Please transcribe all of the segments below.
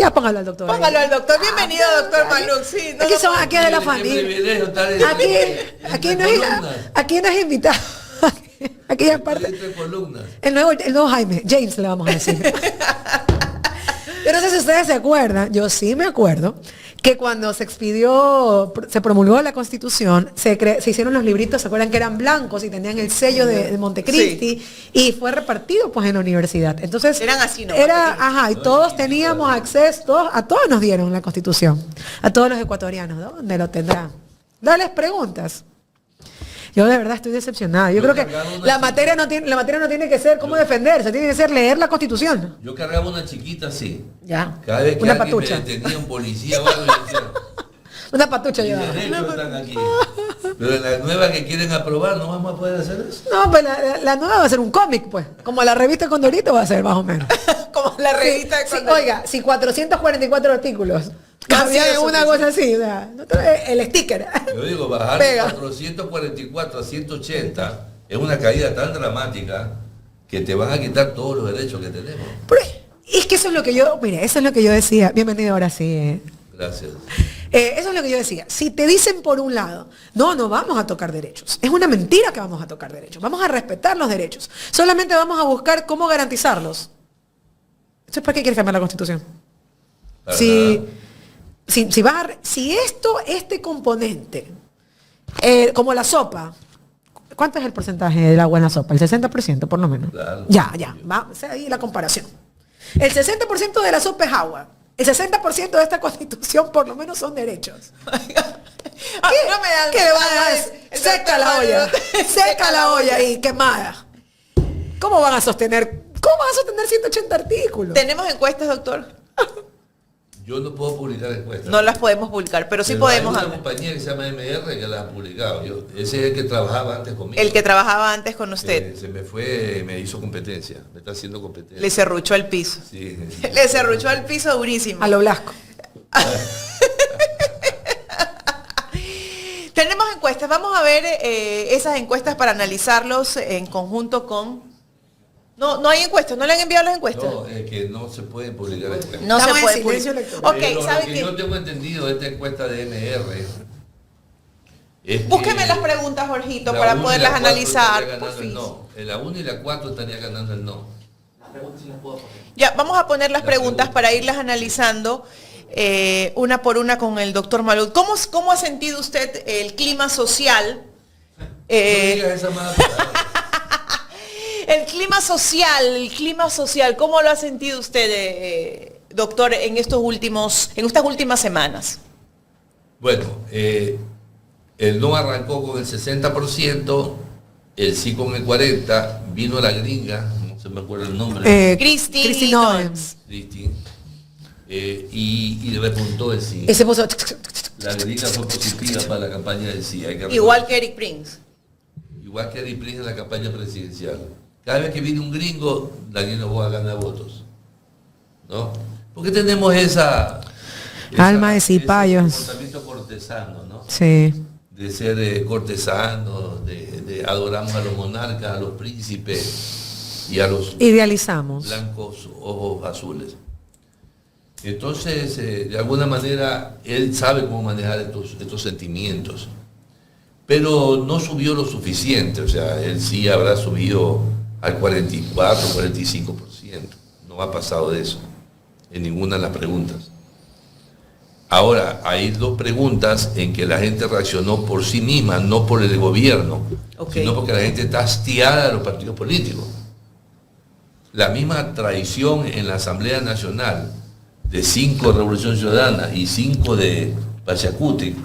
Ya póngalo al doctor. Póngalo al doctor. Bienvenido, doctor Maluk. Sí, Aquí son, aquí es de la familia. Aquí no es invitado. Aquí es parte. El nuevo Jaime, James le vamos a decir. Yo no sé si ustedes se acuerdan, yo sí me acuerdo, que cuando se promulgó la Constitución, se hicieron los libritos, ¿se acuerdan que eran blancos y tenían el sello de Montecristi? Sí. Y fue repartido pues en la universidad. Entonces, eran así, ¿no? Y todos teníamos acceso, a todos nos dieron la Constitución, a todos los ecuatorianos, ¿no? ¿Dónde lo tendrán? Dales preguntas. Yo de verdad estoy decepcionada. Yo creo que la materia no tiene que ser cómo defenderse, tiene que ser leer la Constitución. Yo cargaba una chiquita así. Ya. Cada vez que una alguien patucha. me detenía un policía o algo, yo decía, una patucha llevaba. Están aquí. Pero en la nueva que quieren aprobar no vamos a poder hacer eso. No, pues la nueva va a ser un cómic, pues. Como la revista Condorito va a ser, más o menos. Como la revista de Condorito. Oiga, si 444 artículos había una cosa así, o sea, el sticker. Yo digo, bajar de 444 a 180 es una caída tan dramática que te van a quitar todos los derechos que tenemos. Pero es que eso es lo que yo decía. Bienvenido ahora sí. Gracias. Eso es lo que yo decía. Si te dicen por un lado, no vamos a tocar derechos. Es una mentira que vamos a tocar derechos. Vamos a respetar los derechos. Solamente vamos a buscar cómo garantizarlos. Entonces, ¿para qué quieres cambiar la Constitución? Si este componente, como la sopa, ¿cuánto es el porcentaje del agua en la sopa? El 60% por lo menos. Claro. Ya, va, o sea, ahí la comparación. El 60% de la sopa es agua. El 60% de esta Constitución por lo menos son derechos. ¿Qué van a hacer? Seca la olla. Seca la olla y quemada. ¿Cómo van a sostener 180 artículos? ¿Tenemos encuestas, doctor? Yo no puedo publicar encuestas. No las podemos publicar, pero sí podemos hablar. Hay una compañía que se llama MR que las ha publicado. Ese es el que trabajaba antes conmigo. El que trabajaba antes con usted. Se me fue, me hizo competencia. Me está haciendo competencia. Le serruchó el piso. Sí. Le serruchó el piso durísimo. A lo Blasco. Tenemos encuestas. Vamos a ver esas encuestas para analizarlos en conjunto con... No hay encuestas, no le han enviado las encuestas. No, es que no se puede publicar encuestas. No se puede publicar. Ok, ¿sabe qué? Yo tengo entendido de esta encuesta de MR. Búsqueme las preguntas, Jorgito, para poderlas analizar. No, en la 1 y la 4 estaría ganando el no. Las preguntas sí las puedo poner. Ya, vamos a poner las preguntas para irlas analizando una por una con el doctor Maluk. ¿Cómo ha sentido usted el clima social? No digas esa mala palabra. El clima social, ¿cómo lo ha sentido usted, doctor, en estas últimas semanas? Bueno, el no arrancó con el 60%, el sí con el 40%, vino la gringa, no se me acuerda el nombre. Christine Noems. Y repuntó el sí. Ese puso... La gringa fue positiva para la campaña del sí. Igual que Eric Prince. Igual que Eric Prince en la campaña presidencial. Cada vez que viene un gringo, la gringa va a ganar votos. ¿No? Porque tenemos esa alma de cipayos. Ese comportamiento cortesano, ¿no? Sí. De ser cortesanos, de adoramos a los monarcas, a los príncipes y a los idealizamos blancos ojos azules. Entonces, de alguna manera, él sabe cómo manejar estos sentimientos. Pero no subió lo suficiente, o sea, él sí habrá subido al 44, 45%. No ha pasado de eso en ninguna de las preguntas. Ahora, hay dos preguntas en que la gente reaccionó por sí misma, no por el gobierno, sino porque la gente está hastiada de los partidos políticos. La misma traición en la Asamblea Nacional de 5 de Revolución Ciudadana y 5 de Pachacuti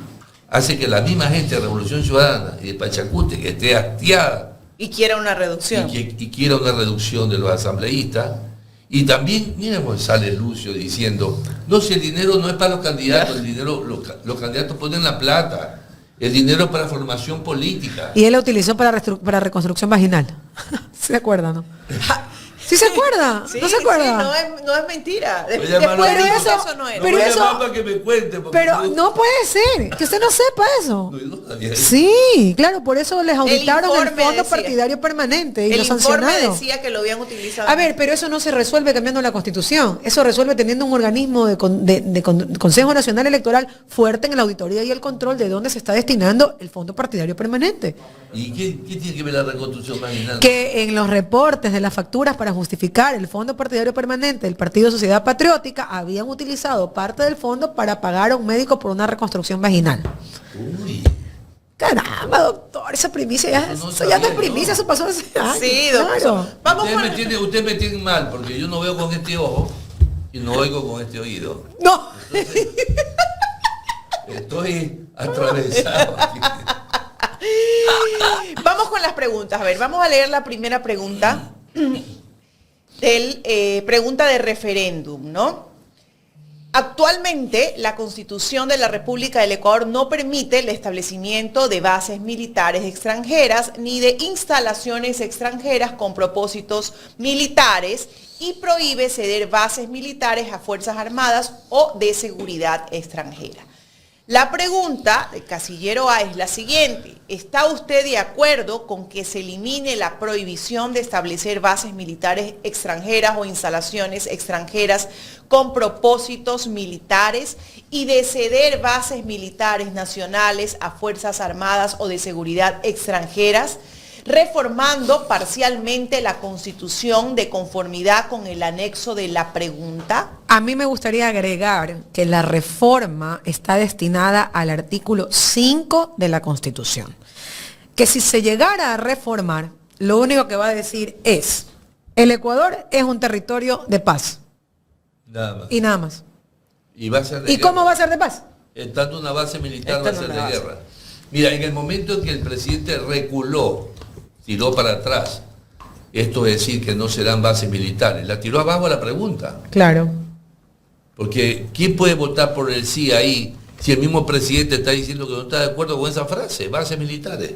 hace que la misma gente de Revolución Ciudadana y de Pachacuti que esté hastiada y quiera una reducción. Y quiera una reducción de los asambleístas. Y también, miren cómo sale Lucio diciendo, no, si el dinero no es para los candidatos, el dinero, los candidatos ponen la plata, el dinero es para formación política. Y él lo utilizó para reconstrucción vaginal. ¿Se acuerdan, no? ¿Sí se acuerda? Sí, ¿No se acuerda? Sí, no es mentira. Voy a llamar Después a- de Pero eso, eso- eso no era. pero Voy a eso- llamar para que me cuente. porque Pero no puede ser que usted no sepa eso. no sabía eso. Sí, claro, por eso les auditaron el informe Fondo decía. Partidario Permanente y El lo informe sancionaron. decía que lo habían utilizado. A ver, pero eso no se resuelve cambiando la Constitución. Eso resuelve teniendo un organismo de Consejo Nacional Electoral fuerte en la auditoría y el control de dónde se está destinando el Fondo Partidario Permanente. ¿Y qué tiene que ver la reconstrucción marginal? Que en los reportes de las facturas para justificar el Fondo Partidario Permanente del Partido Sociedad Patriótica habían utilizado parte del fondo para pagar a un médico por una reconstrucción vaginal. Uy, Caramba, doctor, esa primicia ya, Eso no eso ya no es sabía, primicia, ¿no? eso pasó hace años. Sí, doctor. Claro. Vamos Usted me tiene mal, porque yo no veo con este ojo y no oigo con este oído. No. Estoy atravesado. Vamos con las preguntas. A ver, vamos a leer la primera pregunta pregunta de referéndum, ¿no? Actualmente, la Constitución de la República del Ecuador no permite el establecimiento de bases militares extranjeras ni de instalaciones extranjeras con propósitos militares y prohíbe ceder bases militares a Fuerzas Armadas o de seguridad extranjera. La pregunta del casillero A es la siguiente. ¿Está usted de acuerdo con que se elimine la prohibición de establecer bases militares extranjeras o instalaciones extranjeras con propósitos militares y de ceder bases militares nacionales a Fuerzas Armadas o de seguridad extranjeras, reformando parcialmente la Constitución de conformidad con el anexo de la pregunta? A mí me gustaría agregar que la reforma está destinada al artículo 5 de la Constitución. Que si se llegara a reformar, lo único que va a decir es, el Ecuador es un territorio de paz. Nada más. Y nada más. Y va a ser de ¿Y cómo guerra. va a ser de paz? Estando una base militar va a Estando ser de una base. guerra. Mira, en el momento en que el presidente reculó, tiró para atrás, esto es decir que no serán bases militares, la tiró abajo la pregunta. Claro. Porque ¿quién puede votar por el sí ahí si el mismo presidente está diciendo que no está de acuerdo con esa frase? Bases militares.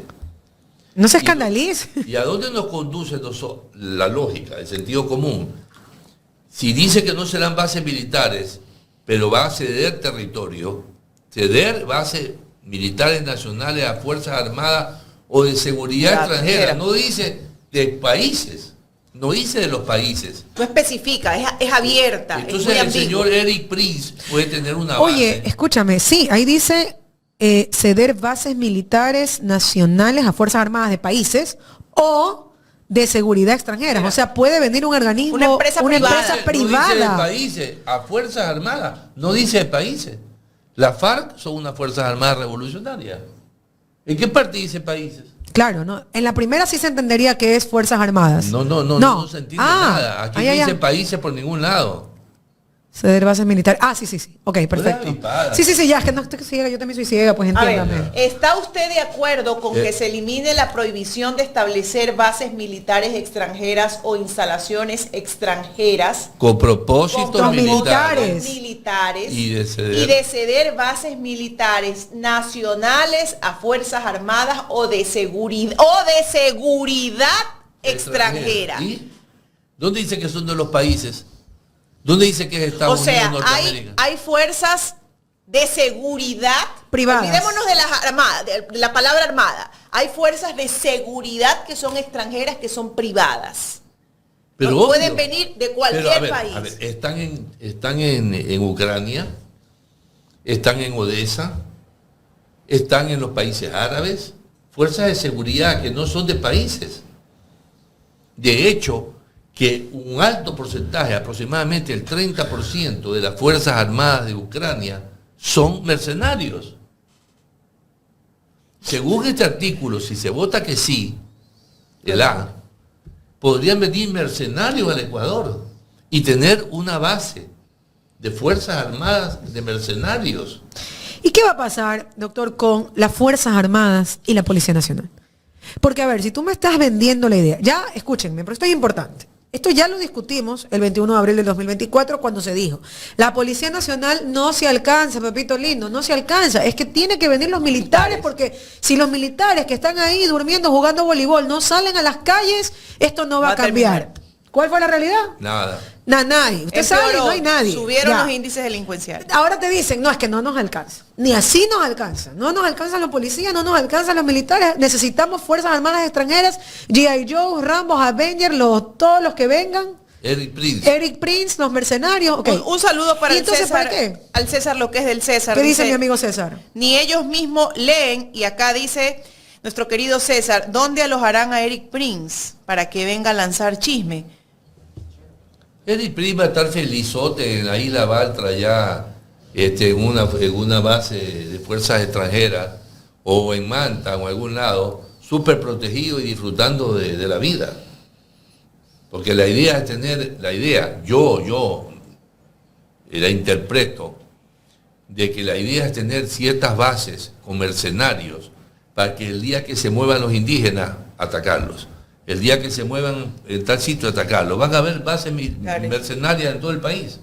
No se escandalice. ¿Y a dónde nos conduce la lógica, el sentido común? Si dice que no serán bases militares, pero va a ceder territorio, ceder bases militares nacionales a Fuerzas Armadas o de seguridad extranjera, no dice de países, no dice de los países. No especifica, es abierta. Entonces es muy el ambiguo. señor Eric Prince puede tener una Oye, base. escúchame, sí, ahí dice ceder bases militares nacionales a Fuerzas Armadas de países o de seguridad extranjeras. O sea, puede venir un organismo, Una empresa privada. No dice de privada. países, a Fuerzas Armadas, no dice de países. Las FARC son unas Fuerzas Armadas revolucionarias. ¿En qué parte dice países? Claro, ¿no? En la primera sí se entendería que es Fuerzas Armadas. No se entiende nada. Aquí no dice países por ningún lado. Ceder bases militares. Ah, sí. Ok, perfecto. avispada. Sí, ya, es que no estoy ciega, yo también soy ciega, pues A ver, entiéndame. ¿está usted de acuerdo con Eh. que se elimine la prohibición de establecer bases militares extranjeras o instalaciones extranjeras Con propósitos Con militares. militares Y de ceder. y de ceder bases militares nacionales a Fuerzas Armadas o de seguridad extranjera? ¿Y? ¿Dónde dice que son de los países? ¿Dónde dice que es O Estados sea, Unidos, Norteamérica? hay fuerzas de seguridad Privadas. Olvidémonos de las armadas, de la palabra armada. Hay fuerzas de seguridad que son extranjeras, que son privadas. Pero No obvio. pueden venir de cualquier Pero, país. a ver, están en Ucrania, están en Odessa, están en los países árabes, fuerzas de seguridad que no son de países. De hecho, que un alto porcentaje, aproximadamente el 30% de las Fuerzas Armadas de Ucrania son mercenarios. Según este artículo, si se vota que sí, el A, podrían venir mercenarios al Ecuador y tener una base de Fuerzas Armadas de mercenarios. ¿Y qué va a pasar, doctor, con las Fuerzas Armadas y la Policía Nacional? Porque, a ver, si tú me estás vendiendo la idea, ya, escúchenme, pero esto es importante. Esto ya lo discutimos el 21 de abril del 2024 cuando se dijo, la Policía Nacional no se alcanza, papito lindo, no se alcanza. Es que tiene que venir los militares porque si los militares que están ahí durmiendo, jugando voleibol, no salen a las calles, esto no va a cambiar. ¿Cuál fue la realidad? Nada. Nanay. Usted sabe, no hay nadie. Subieron Ya. los índices delincuenciales. Ahora te dicen, no, es que no nos alcanza. Ni así nos alcanza. No nos alcanzan los policías, no nos alcanzan los militares. Necesitamos Fuerzas Armadas extranjeras, G.I. Joe, Rambo, Avengers, todos los que vengan. Eric Prince, los mercenarios. Okay. Un saludo para ¿Y el entonces César. para qué? Al César, lo que es del César. ¿Qué dice mi amigo César? Ni ellos mismos leen, y acá dice nuestro querido César, ¿dónde alojarán a Eric Prince para que venga a lanzar chisme? Eric Prince va a estar felizote en la isla Baltra ya en una base de fuerzas extranjeras o en Manta o en algún lado, súper protegido y disfrutando de la vida. Porque la idea es tener, yo la interpreto, de que la idea es tener ciertas bases con mercenarios para que el día que se muevan los indígenas, atacarlos. El día que se muevan en tal sitio, atacarlos. Van a haber bases mercenarias en todo el país.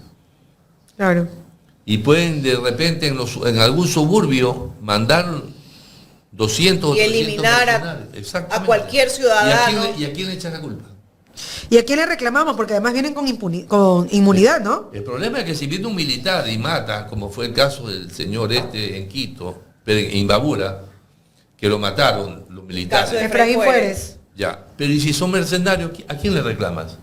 Claro. Y pueden de repente en algún suburbio mandar 200 o 300 eliminar a cualquier ciudadano. ¿Y a quién le echan la culpa? ¿Y a quién le reclamamos? Porque además vienen con inmunidad, ¿no? El problema es que si viene un militar y mata, como fue el caso del señor en Quito, en Imbabura, que lo mataron los militares. Efraín Fuérez. Ya, pero ¿y si son mercenarios, a quién le reclamas?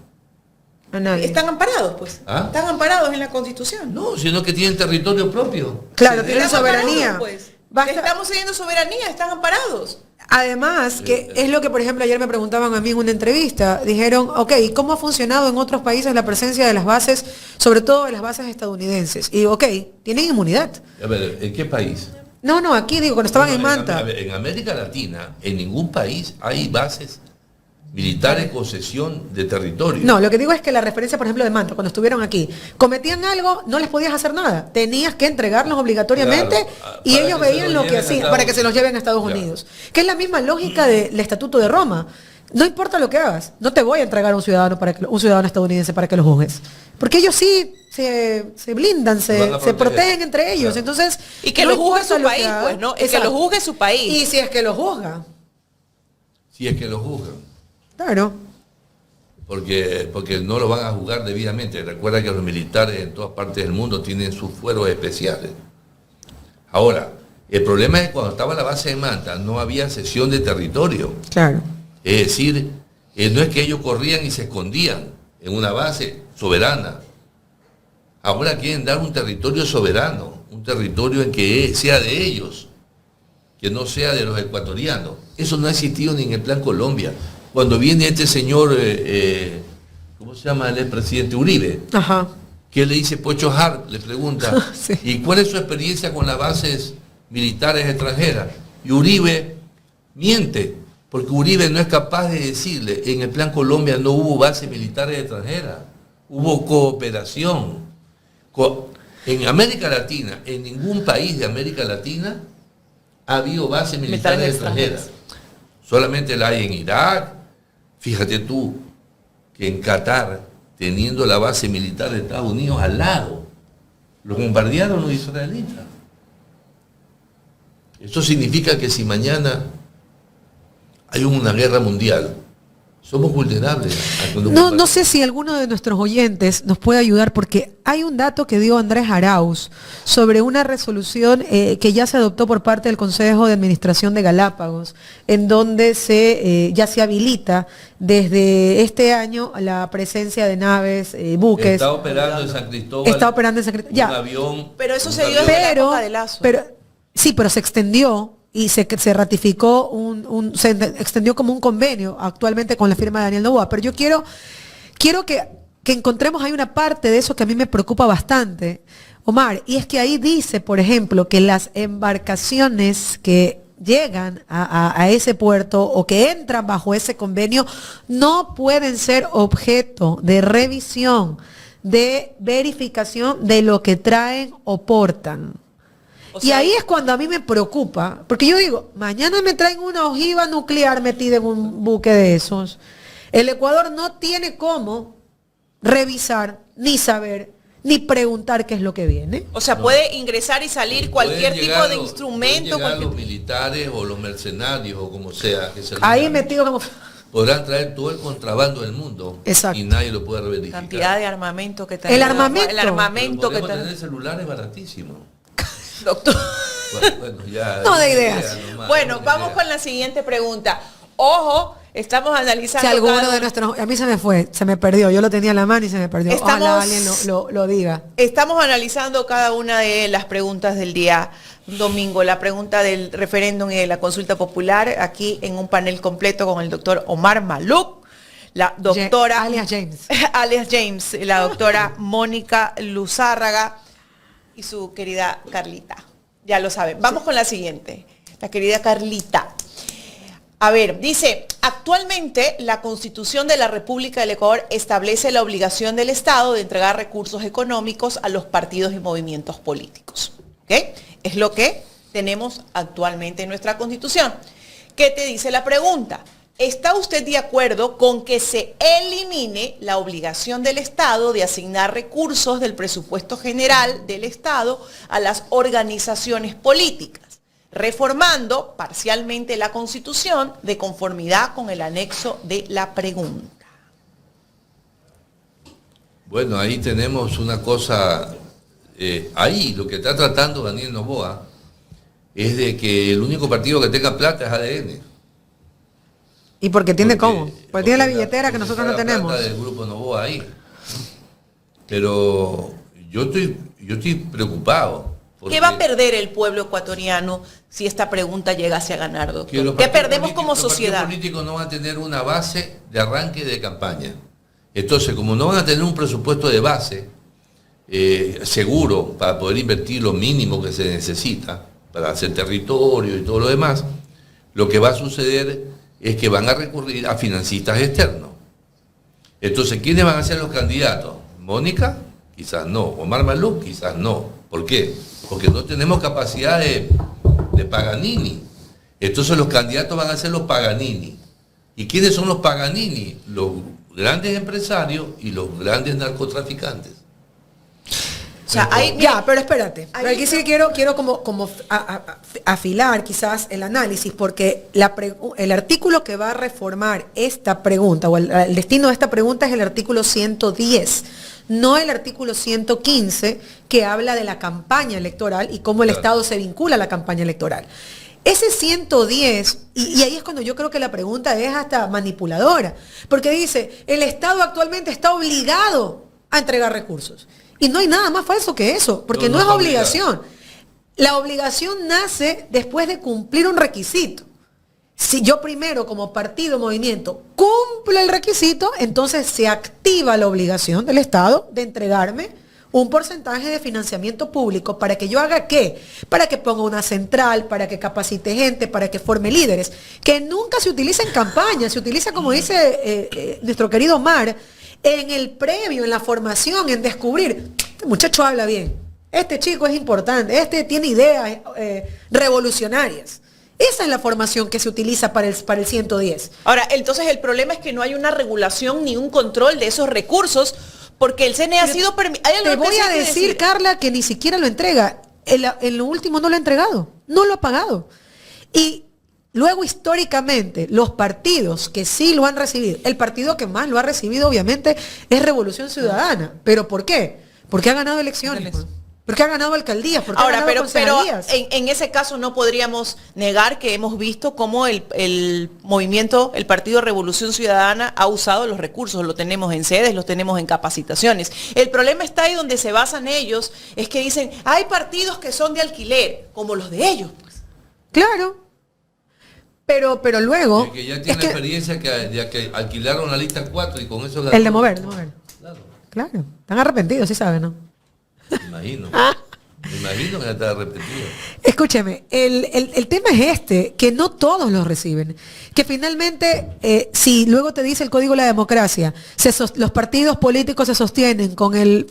A nadie. Están amparados, pues. ¿Ah? Están amparados en la Constitución. No, sino que tienen territorio propio. Claro, Sí, tienen Están soberanía. amparados, pues. Basta- Estamos cediendo soberanía, están amparados. Además, que es lo que, por ejemplo, ayer me preguntaban a mí en una entrevista. Dijeron, ok, ¿y cómo ha funcionado en otros países la presencia de las bases, sobre todo de las bases estadounidenses? Y ok, tienen inmunidad. A ver, ¿en qué país? No, aquí digo, cuando estaban en Manta. En América Latina, en ningún país hay bases militares con cesión de territorio. No, lo que digo es que la referencia, por ejemplo, de Manta, cuando estuvieron aquí, cometían algo, no les podías hacer nada. Tenías que entregarlos obligatoriamente Claro, y para ellos que se veían los lo que lleven a hacían, Estados para que se los lleven a Estados Unidos. Unidos. Que es la misma lógica del Estatuto de Roma. No importa lo que hagas, no te voy a entregar a un ciudadano estadounidense para que lo juzgues. Porque ellos sí se blindan, Van a se proteger. protegen entre ellos. Claro. Entonces, Y que no lo juzgue importa su lo país, haga. pues, ¿no? Y que Exacto. lo juzgue su país. Y si es que lo juzga, Si es que lo juzgan. claro. Porque no lo van a juzgar debidamente. Recuerda que los militares en todas partes del mundo tienen sus fueros especiales. Ahora, el problema es que cuando estaba la base de Manta no había cesión de territorio. Claro. Es decir, no es que ellos corrían y se escondían en una base soberana. Ahora quieren dar un territorio soberano, un territorio en que sea de ellos, que no sea de los ecuatorianos. Eso no ha existido ni en el Plan Colombia. Cuando viene este señor, ¿cómo se llama el expresidente Uribe? Ajá. Que le dice Pocho Hart, le pregunta, Sí. ¿y cuál es su experiencia con las bases militares extranjeras? Y Uribe miente, porque Uribe no es capaz de decirle, en el Plan Colombia no hubo bases militares extranjeras, hubo cooperación. En América Latina, en ningún país de América Latina ha habido bases militares extranjeras. Solamente la hay en Irak. Fíjate tú que en Qatar, teniendo la base militar de Estados Unidos al lado, lo bombardearon los israelitas. Esto significa que si mañana hay una guerra mundial, somos vulnerables. No sé si alguno de nuestros oyentes nos puede ayudar, porque hay un dato que dio Andrés Arauz sobre una resolución que ya se adoptó por parte del Consejo de Administración de Galápagos, en donde ya se habilita desde este año la presencia de naves, buques. Está operando en San Cristóbal. Está operando en San Cristóbal. Un Ya. avión. Pero eso un se dio avión. desde la época de Lazo. Pero se extendió y se ratificó se extendió como un convenio actualmente con la firma de Daniel Noboa. Pero yo quiero que encontremos, hay una parte de eso que a mí me preocupa bastante, Omar, y es que ahí dice, por ejemplo, que las embarcaciones que llegan a ese puerto o que entran bajo ese convenio no pueden ser objeto de revisión, de verificación de lo que traen o portan. Y ahí es cuando a mí me preocupa, porque yo digo, mañana me traen una ojiva nuclear metida en un buque de esos. El Ecuador no tiene cómo revisar, ni saber, ni preguntar qué es lo que viene. O sea, puede ingresar y salir cualquier Pueden tipo llegar de los- instrumento. pueden llegar cualquier- los militares o los mercenarios o como sea. Que se Ahí llamen. metido como... podrán traer todo el contrabando del mundo. Exacto. Y nadie lo puede verificar. Cantidad de armamento que El armamento. El armamento que podemos tener celulares baratísimos. Doctor. Bueno, ya, No de ideas. Bueno, vamos con la siguiente pregunta. Ojo, estamos analizando. Si alguno de nuestros... A mí se me fue, se me perdió. Yo lo tenía en la mano y se me perdió. Ojalá alguien lo diga. Estamos analizando cada una de las preguntas del día domingo. La pregunta del referéndum y de la consulta popular, aquí en un panel completo con el doctor Omar Maluk, la doctora... alias James. Alias James, la doctora Mónica Luzárraga y su querida Carlita. Ya lo saben. Vamos con la siguiente. La querida Carlita. A ver, dice, actualmente la Constitución de la República del Ecuador establece la obligación del Estado de entregar recursos económicos a los partidos y movimientos políticos. ¿Ok? Es lo que tenemos actualmente en nuestra Constitución. ¿Qué te dice la pregunta? ¿Está usted de acuerdo con que se elimine la obligación del Estado de asignar recursos del presupuesto general del Estado a las organizaciones políticas, reformando parcialmente la Constitución de conformidad con el anexo de la pregunta? Bueno, ahí tenemos una cosa, ahí lo que está tratando Daniel Noboa es de que el único partido que tenga plata es ADN. ¿Y porque tiene cómo? Porque tiene la billetera que nosotros no está la tenemos. plata del grupo Noboa ahí. Pero yo estoy preocupado. ¿Qué va a perder el pueblo ecuatoriano si esta pregunta llegase a ganar, doctor? ¿Qué perdemos como sociedad? Los partidos políticos no van a tener una base de arranque de campaña. Entonces, como no van a tener un presupuesto de base seguro para poder invertir lo mínimo que se necesita para hacer territorio y todo lo demás, lo que va a suceder es que van a recurrir a financistas externos. Entonces, ¿quiénes van a ser los candidatos? ¿Mónica? Quizás no. ¿Omar Maluk? Quizás no. ¿Por qué? Porque no tenemos capacidad de Paganini. Entonces los candidatos van a ser los Paganini. ¿Y quiénes son los Paganini? Los grandes empresarios y los grandes narcotraficantes. O sea, pero espérate. Pero aquí sí que quiero como afilar quizás el análisis, porque el artículo que va a reformar esta pregunta, o el destino de esta pregunta, es el artículo 110, no el artículo 115, que habla de la campaña electoral y cómo el Estado se vincula a la campaña electoral. Ese 110, y ahí es cuando yo creo que la pregunta es hasta manipuladora, porque dice, el Estado actualmente está obligado a entregar recursos. Y no hay nada más falso que eso, porque no es obligación. La obligación nace después de cumplir un requisito. Si yo primero, como partido o movimiento, cumplo el requisito, entonces se activa la obligación del Estado de entregarme un porcentaje de financiamiento público para que yo haga ¿qué? Para que ponga una central, para que capacite gente, para que forme líderes, que nunca se utiliza en campaña, se utiliza, como dice nuestro querido Omar, en el previo, en la formación, en descubrir, este muchacho habla bien, este chico es importante, este tiene ideas revolucionarias. Esa es la formación que se utiliza para el 110. Ahora, entonces el problema es que no hay una regulación ni un control de esos recursos, porque el CNE ha sido permitido. Te voy a decir, Carla, que ni siquiera lo entrega. En lo último no lo ha entregado, no lo ha pagado. Y luego, históricamente, los partidos que sí lo han recibido, el partido que más lo ha recibido, obviamente, es Revolución Ciudadana. ¿Pero por qué? Porque ha ganado elecciones. Porque ha ganado alcaldías. Porque ahora, ha ganado pero en ese caso no podríamos negar que hemos visto cómo el movimiento, el Partido Revolución Ciudadana ha usado los recursos. Lo tenemos en sedes, los tenemos en capacitaciones. El problema está ahí donde se basan ellos, es que dicen, hay partidos que son de alquiler, como los de ellos. Pues. Claro. Pero luego... Que ya tiene experiencia que alquilaron la lista 4 y con eso... El de mover. Claro. Están arrepentidos, sí saben, ¿no? Me imagino. Me imagino que ya está arrepentido. Escúcheme, el tema es que no todos los reciben. Que finalmente, si luego te dice el Código de la Democracia, los partidos políticos se sostienen con el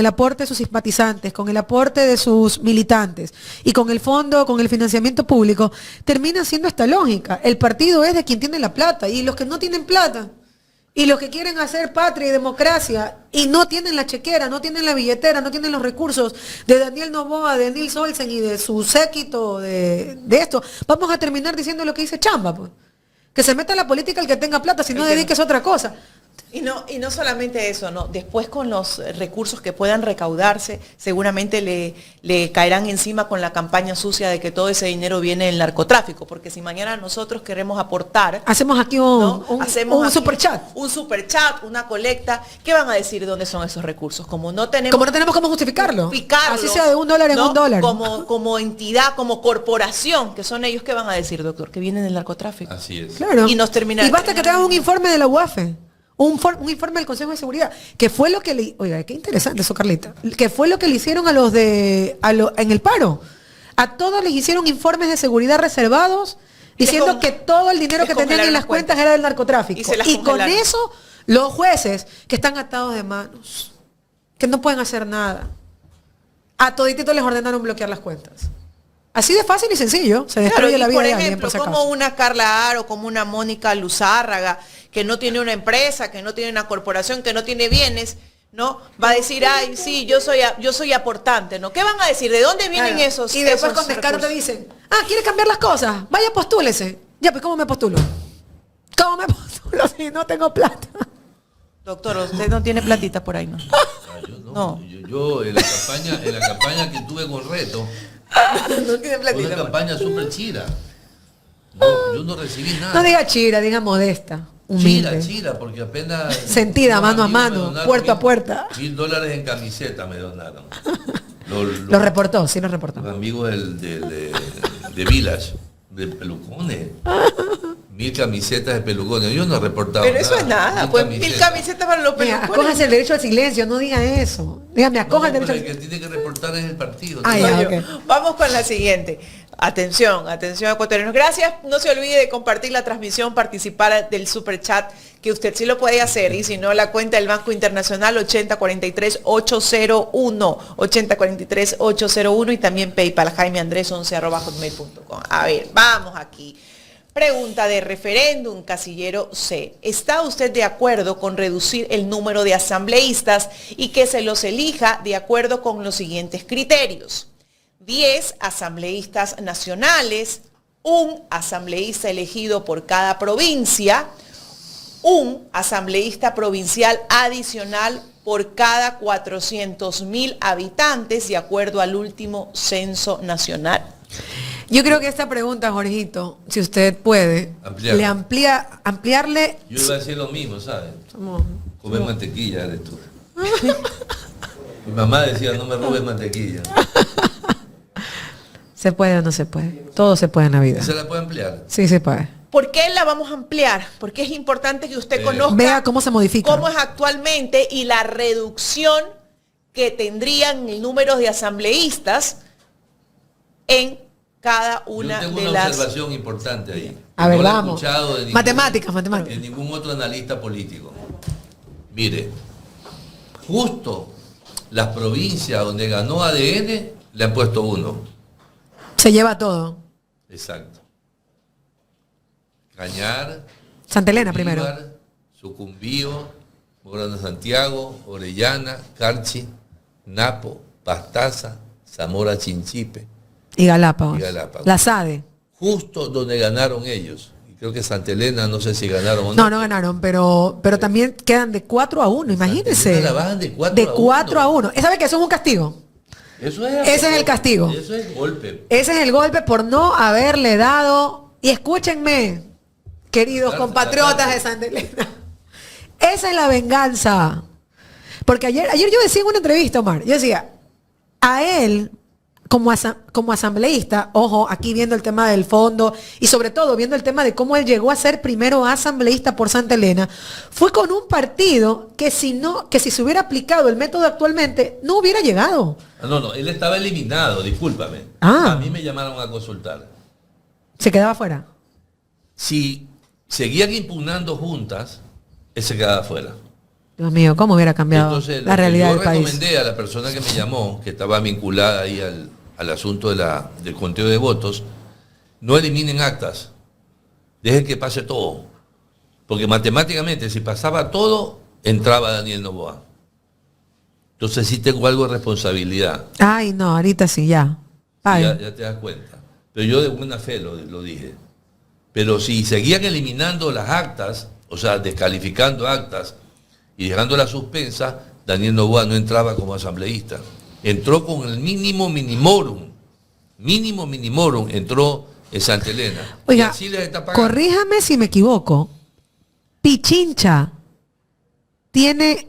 aporte de sus simpatizantes, con el aporte de sus militantes y con el fondo, con el financiamiento público, termina siendo esta lógica. El partido es de quien tiene la plata y los que no tienen plata. Y los que quieren hacer patria y democracia y no tienen la chequera, no tienen la billetera, no tienen los recursos de Daniel Noboa, de Nils Olsen y de su séquito de esto, vamos a terminar diciendo lo que dice Chamba, pues. Que se meta en la política el que tenga plata, si no dediques a otra cosa. Y no solamente eso, ¿no? Después con los recursos que puedan recaudarse, seguramente le caerán encima con la campaña sucia de que todo ese dinero viene del narcotráfico, porque si mañana nosotros queremos aportar... Hacemos aquí ¿no? un superchat. Un superchat, una colecta, ¿qué van a decir de dónde son esos recursos? Como no tenemos cómo justificarlo. Así sea de $1 en ¿no? $1. Como entidad, como corporación, que son ellos, ¿qué van a decir, doctor? Que vienen del narcotráfico. Así es. Claro. Y nos terminan... Y basta que te hagan un informe de la UAFE. Un informe del Consejo de Seguridad, que fue lo que le... Oiga, qué interesante eso, Carlita. Que fue lo que le hicieron en el paro. A todos les hicieron informes de seguridad reservados, diciendo que todo el dinero que tenían en las cuentas era del narcotráfico. Y con eso, los jueces, que están atados de manos, que no pueden hacer nada, a todititos les ordenaron bloquear las cuentas. Así de fácil y sencillo, se destruye la vida de alguien, por si acaso. Como una Carla Aro, como una Mónica Luzárraga, que no tiene una empresa, que no tiene una corporación, que no tiene bienes, ¿no? Va a decir, ay, sí, yo soy aportante, ¿no? ¿Qué van a decir? ¿De dónde vienen esos? Y después con descaro te dicen, ¿quiere cambiar las cosas? Vaya, postúlese. Ya, pues, ¿cómo me postulo? ¿Cómo me postulo si no tengo plata? Doctor, usted no tiene platita por ahí, ¿no? Yo no. Yo en la campaña que tuve con Reto, no tiene platita. una campaña súper chira. Yo no recibí nada. No diga chira, diga modesta. Humilde. Chira, porque apenas... Sentida, mano a mano, puerta a puerta. $1,000 en camiseta me donaron. Lo reportó, sí lo reportó. Los amigos de Village, de pelucones. 1,000 camisetas de pelucones. Yo no he reportado Pero nada. eso es nada. Pues 1,000 camisetas para los pelucones. Acójase el derecho al silencio, no diga eso. Dígame, acoja el derecho al silencio. El que tiene que reportar es el partido. Okay. Vamos con la siguiente. Atención, ecuatorianos. Gracias. No se olvide de compartir la transmisión, participar del superchat, que usted sí lo puede hacer. Y si no, la cuenta del Banco Internacional 8043-801. 8043-801 y también PayPal, jaimeandres11@hotmail.com. A ver, vamos aquí. Pregunta de referéndum, casillero C. ¿Está usted de acuerdo con reducir el número de asambleístas y que se los elija de acuerdo con los siguientes criterios? 10 asambleístas nacionales, un asambleísta elegido por cada provincia, un asambleísta provincial adicional por cada 400.000 habitantes, de acuerdo al último censo nacional. Yo creo que esta pregunta, Jorgito, si usted puede, ampliarle... Yo iba a decir lo mismo, ¿sabes? Comer mantequilla eres tú. Mi mamá decía, no me robes mantequilla. ¿Se puede o no se puede? Todo se puede en la vida. ¿Se la puede ampliar? Sí, se puede. ¿Por qué la vamos a ampliar? Porque es importante que usted conozca... Vea cómo se modifica. Cómo es actualmente y la reducción que tendrían el número de asambleístas en cada una Yo tengo de una las... observación importante ahí. A ver, no la he vamos. escuchado de Matemáticas. de ningún otro analista político. Mire, justo las provincias donde ganó ADN le han puesto 1. Se lleva todo. Exacto. Cañar, Santa Elena primero. Bolívar, Sucumbío, Morona Santiago, Orellana, Carchi, Napo, Pastaza, Zamora Chinchipe. Y Galápagos. Y Galápagos. La SADE. Justo donde ganaron ellos. Y creo que Santa Elena, no sé si ganaron o no. No ganaron, pero también quedan de 4-1, imagínense. La bajan de 4 de 4-1. ¿Sabe que eso es un castigo? Ese es el castigo. Eso es golpe. Ese es el golpe por no haberle dado. Y escúchenme, queridos compatriotas de Santa Elena. Esa es la venganza. Porque ayer yo decía en una entrevista, Omar, yo decía, a él, como asambleísta, ojo, aquí viendo el tema del fondo y sobre todo viendo el tema de cómo él llegó a ser primero asambleísta por Santa Elena, fue con un partido que si se hubiera aplicado el método actualmente, no hubiera llegado. No, él estaba eliminado, discúlpame. Ah. A mí me llamaron a consultar. Se quedaba fuera. Si seguían impugnando juntas, él se quedaba fuera. Dios mío, ¿cómo hubiera cambiado Entonces, la realidad del país? Yo recomendé a la persona que me llamó, que estaba vinculada ahí al asunto del conteo de votos, no eliminen actas, dejen que pase todo. Porque matemáticamente, si pasaba todo, entraba Daniel Noboa. Entonces sí tengo algo de responsabilidad. Ay, no, ahorita sí, ya. Ya te das cuenta. Pero yo de buena fe lo dije. Pero si seguían eliminando las actas, o sea, descalificando actas y dejándolas suspensas, Daniel Noboa no entraba como asambleísta. Entró con el mínimo minimorum. Mínimo minimorum entró en Santa Elena. Oiga, Y así les está pagando. corríjame si me equivoco. Pichincha tiene...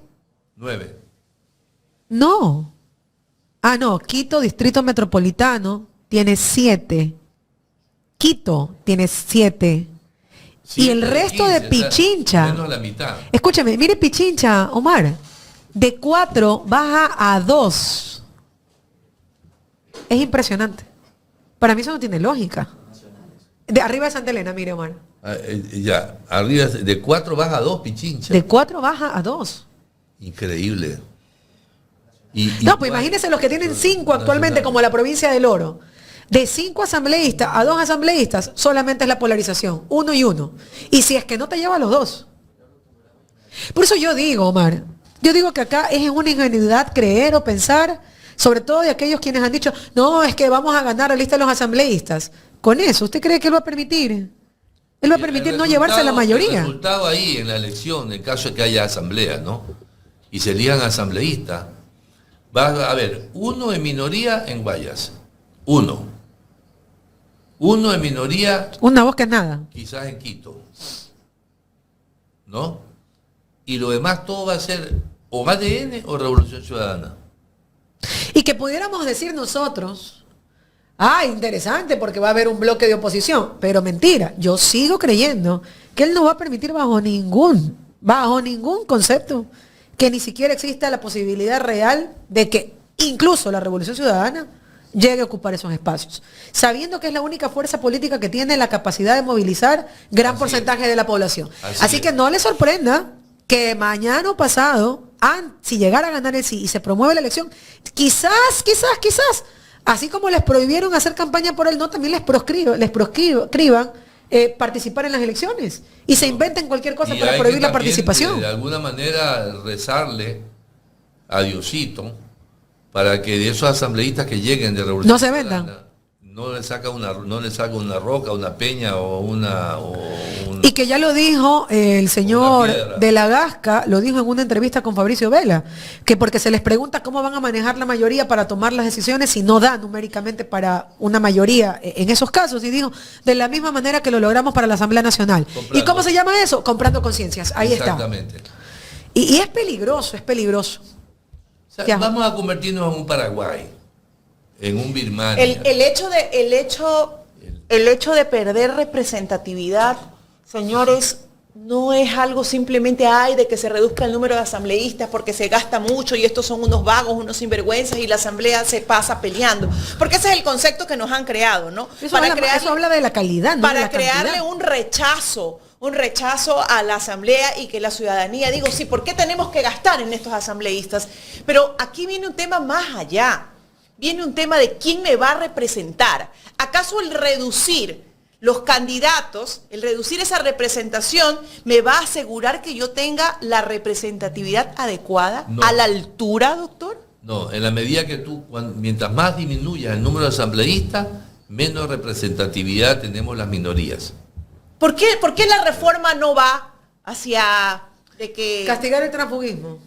9. No. Ah, no. Quito, Distrito Metropolitano, tiene 7. Quito tiene 7. Y el resto de Pichincha... Menos la mitad. Escúchame, mire Pichincha, Omar. De 4 baja a 2. Es impresionante. Para mí eso no tiene lógica. De arriba de Santa Elena, mire, Omar. Ya, arriba de 4 baja a 2 Pichincha. De 4 baja a 2. Increíble. No, pues imagínense los que tienen 5 actualmente, como la provincia del Oro. De 5 asambleístas a 2 asambleístas, solamente es la polarización. 1 y 1. Y si es que no te lleva a los 2. Por eso yo digo, Omar, yo digo que acá es una ingenuidad creer o pensar, sobre todo de aquellos quienes han dicho, no, es que vamos a ganar la lista de los asambleístas. Con eso, ¿usted cree que él va a permitir? Él va a permitir no llevarse a la mayoría. El resultado ahí en la elección, en caso de que haya asamblea, ¿no? Y se elijan asambleístas, va a haber 1 en minoría en Guayas. 1 en minoría, Una voz que es nada. quizás en Quito. ¿No? Y lo demás todo va a ser o ADN o Revolución Ciudadana. Y que pudiéramos decir nosotros, interesante porque va a haber un bloque de oposición, pero mentira, yo sigo creyendo que él no va a permitir bajo ningún concepto que ni siquiera exista la posibilidad real de que incluso la Revolución Ciudadana llegue a ocupar esos espacios, sabiendo que es la única fuerza política que tiene la capacidad de movilizar gran porcentaje de la población. Así que no le sorprenda que mañana o pasado, si llegara a ganar el sí y se promueve la elección, quizás, así como les prohibieron hacer campaña por él, no, también les proscriban participar en las elecciones y se inventen cualquier cosa para prohibir la participación. De alguna manera rezarle a Diosito para que de esos asambleístas que lleguen de Revolución No se Ciudadana, vendan. no le saca una roca, una peña o una Y que ya lo dijo el señor piedra. de la Gasca, lo dijo en una entrevista con Fabricio Vela, que porque se les pregunta cómo van a manejar la mayoría para tomar las decisiones si no da numéricamente para una mayoría en esos casos. Y dijo, de la misma manera que lo logramos para la Asamblea Nacional. Comprando. ¿Y cómo se llama eso? Comprando conciencias. Ahí Exactamente. está. Y es peligroso, es peligroso. O sea, Ya. vamos a convertirnos en un Paraguay, en un Birmania. El hecho de perder representatividad, señores, no es algo simplemente de que se reduzca el número de asambleístas porque se gasta mucho y estos son unos vagos, unos sinvergüenzas y la asamblea se pasa peleando. Porque ese es el concepto que nos han creado, ¿no? Eso habla de la calidad, ¿no? Para De la crearle cantidad. un rechazo a la asamblea y que la ciudadanía digo, sí, ¿por qué tenemos que gastar en estos asambleístas? Pero aquí viene un tema más allá. Viene un tema de quién me va a representar. ¿Acaso el reducir los candidatos, el reducir esa representación, me va a asegurar que yo tenga la representatividad adecuada, No. a la altura, doctor? No, en la medida que mientras más disminuya el número de asambleístas, menos representatividad tenemos las minorías. ¿Por qué la reforma no va hacia de que Castigar el transfugismo.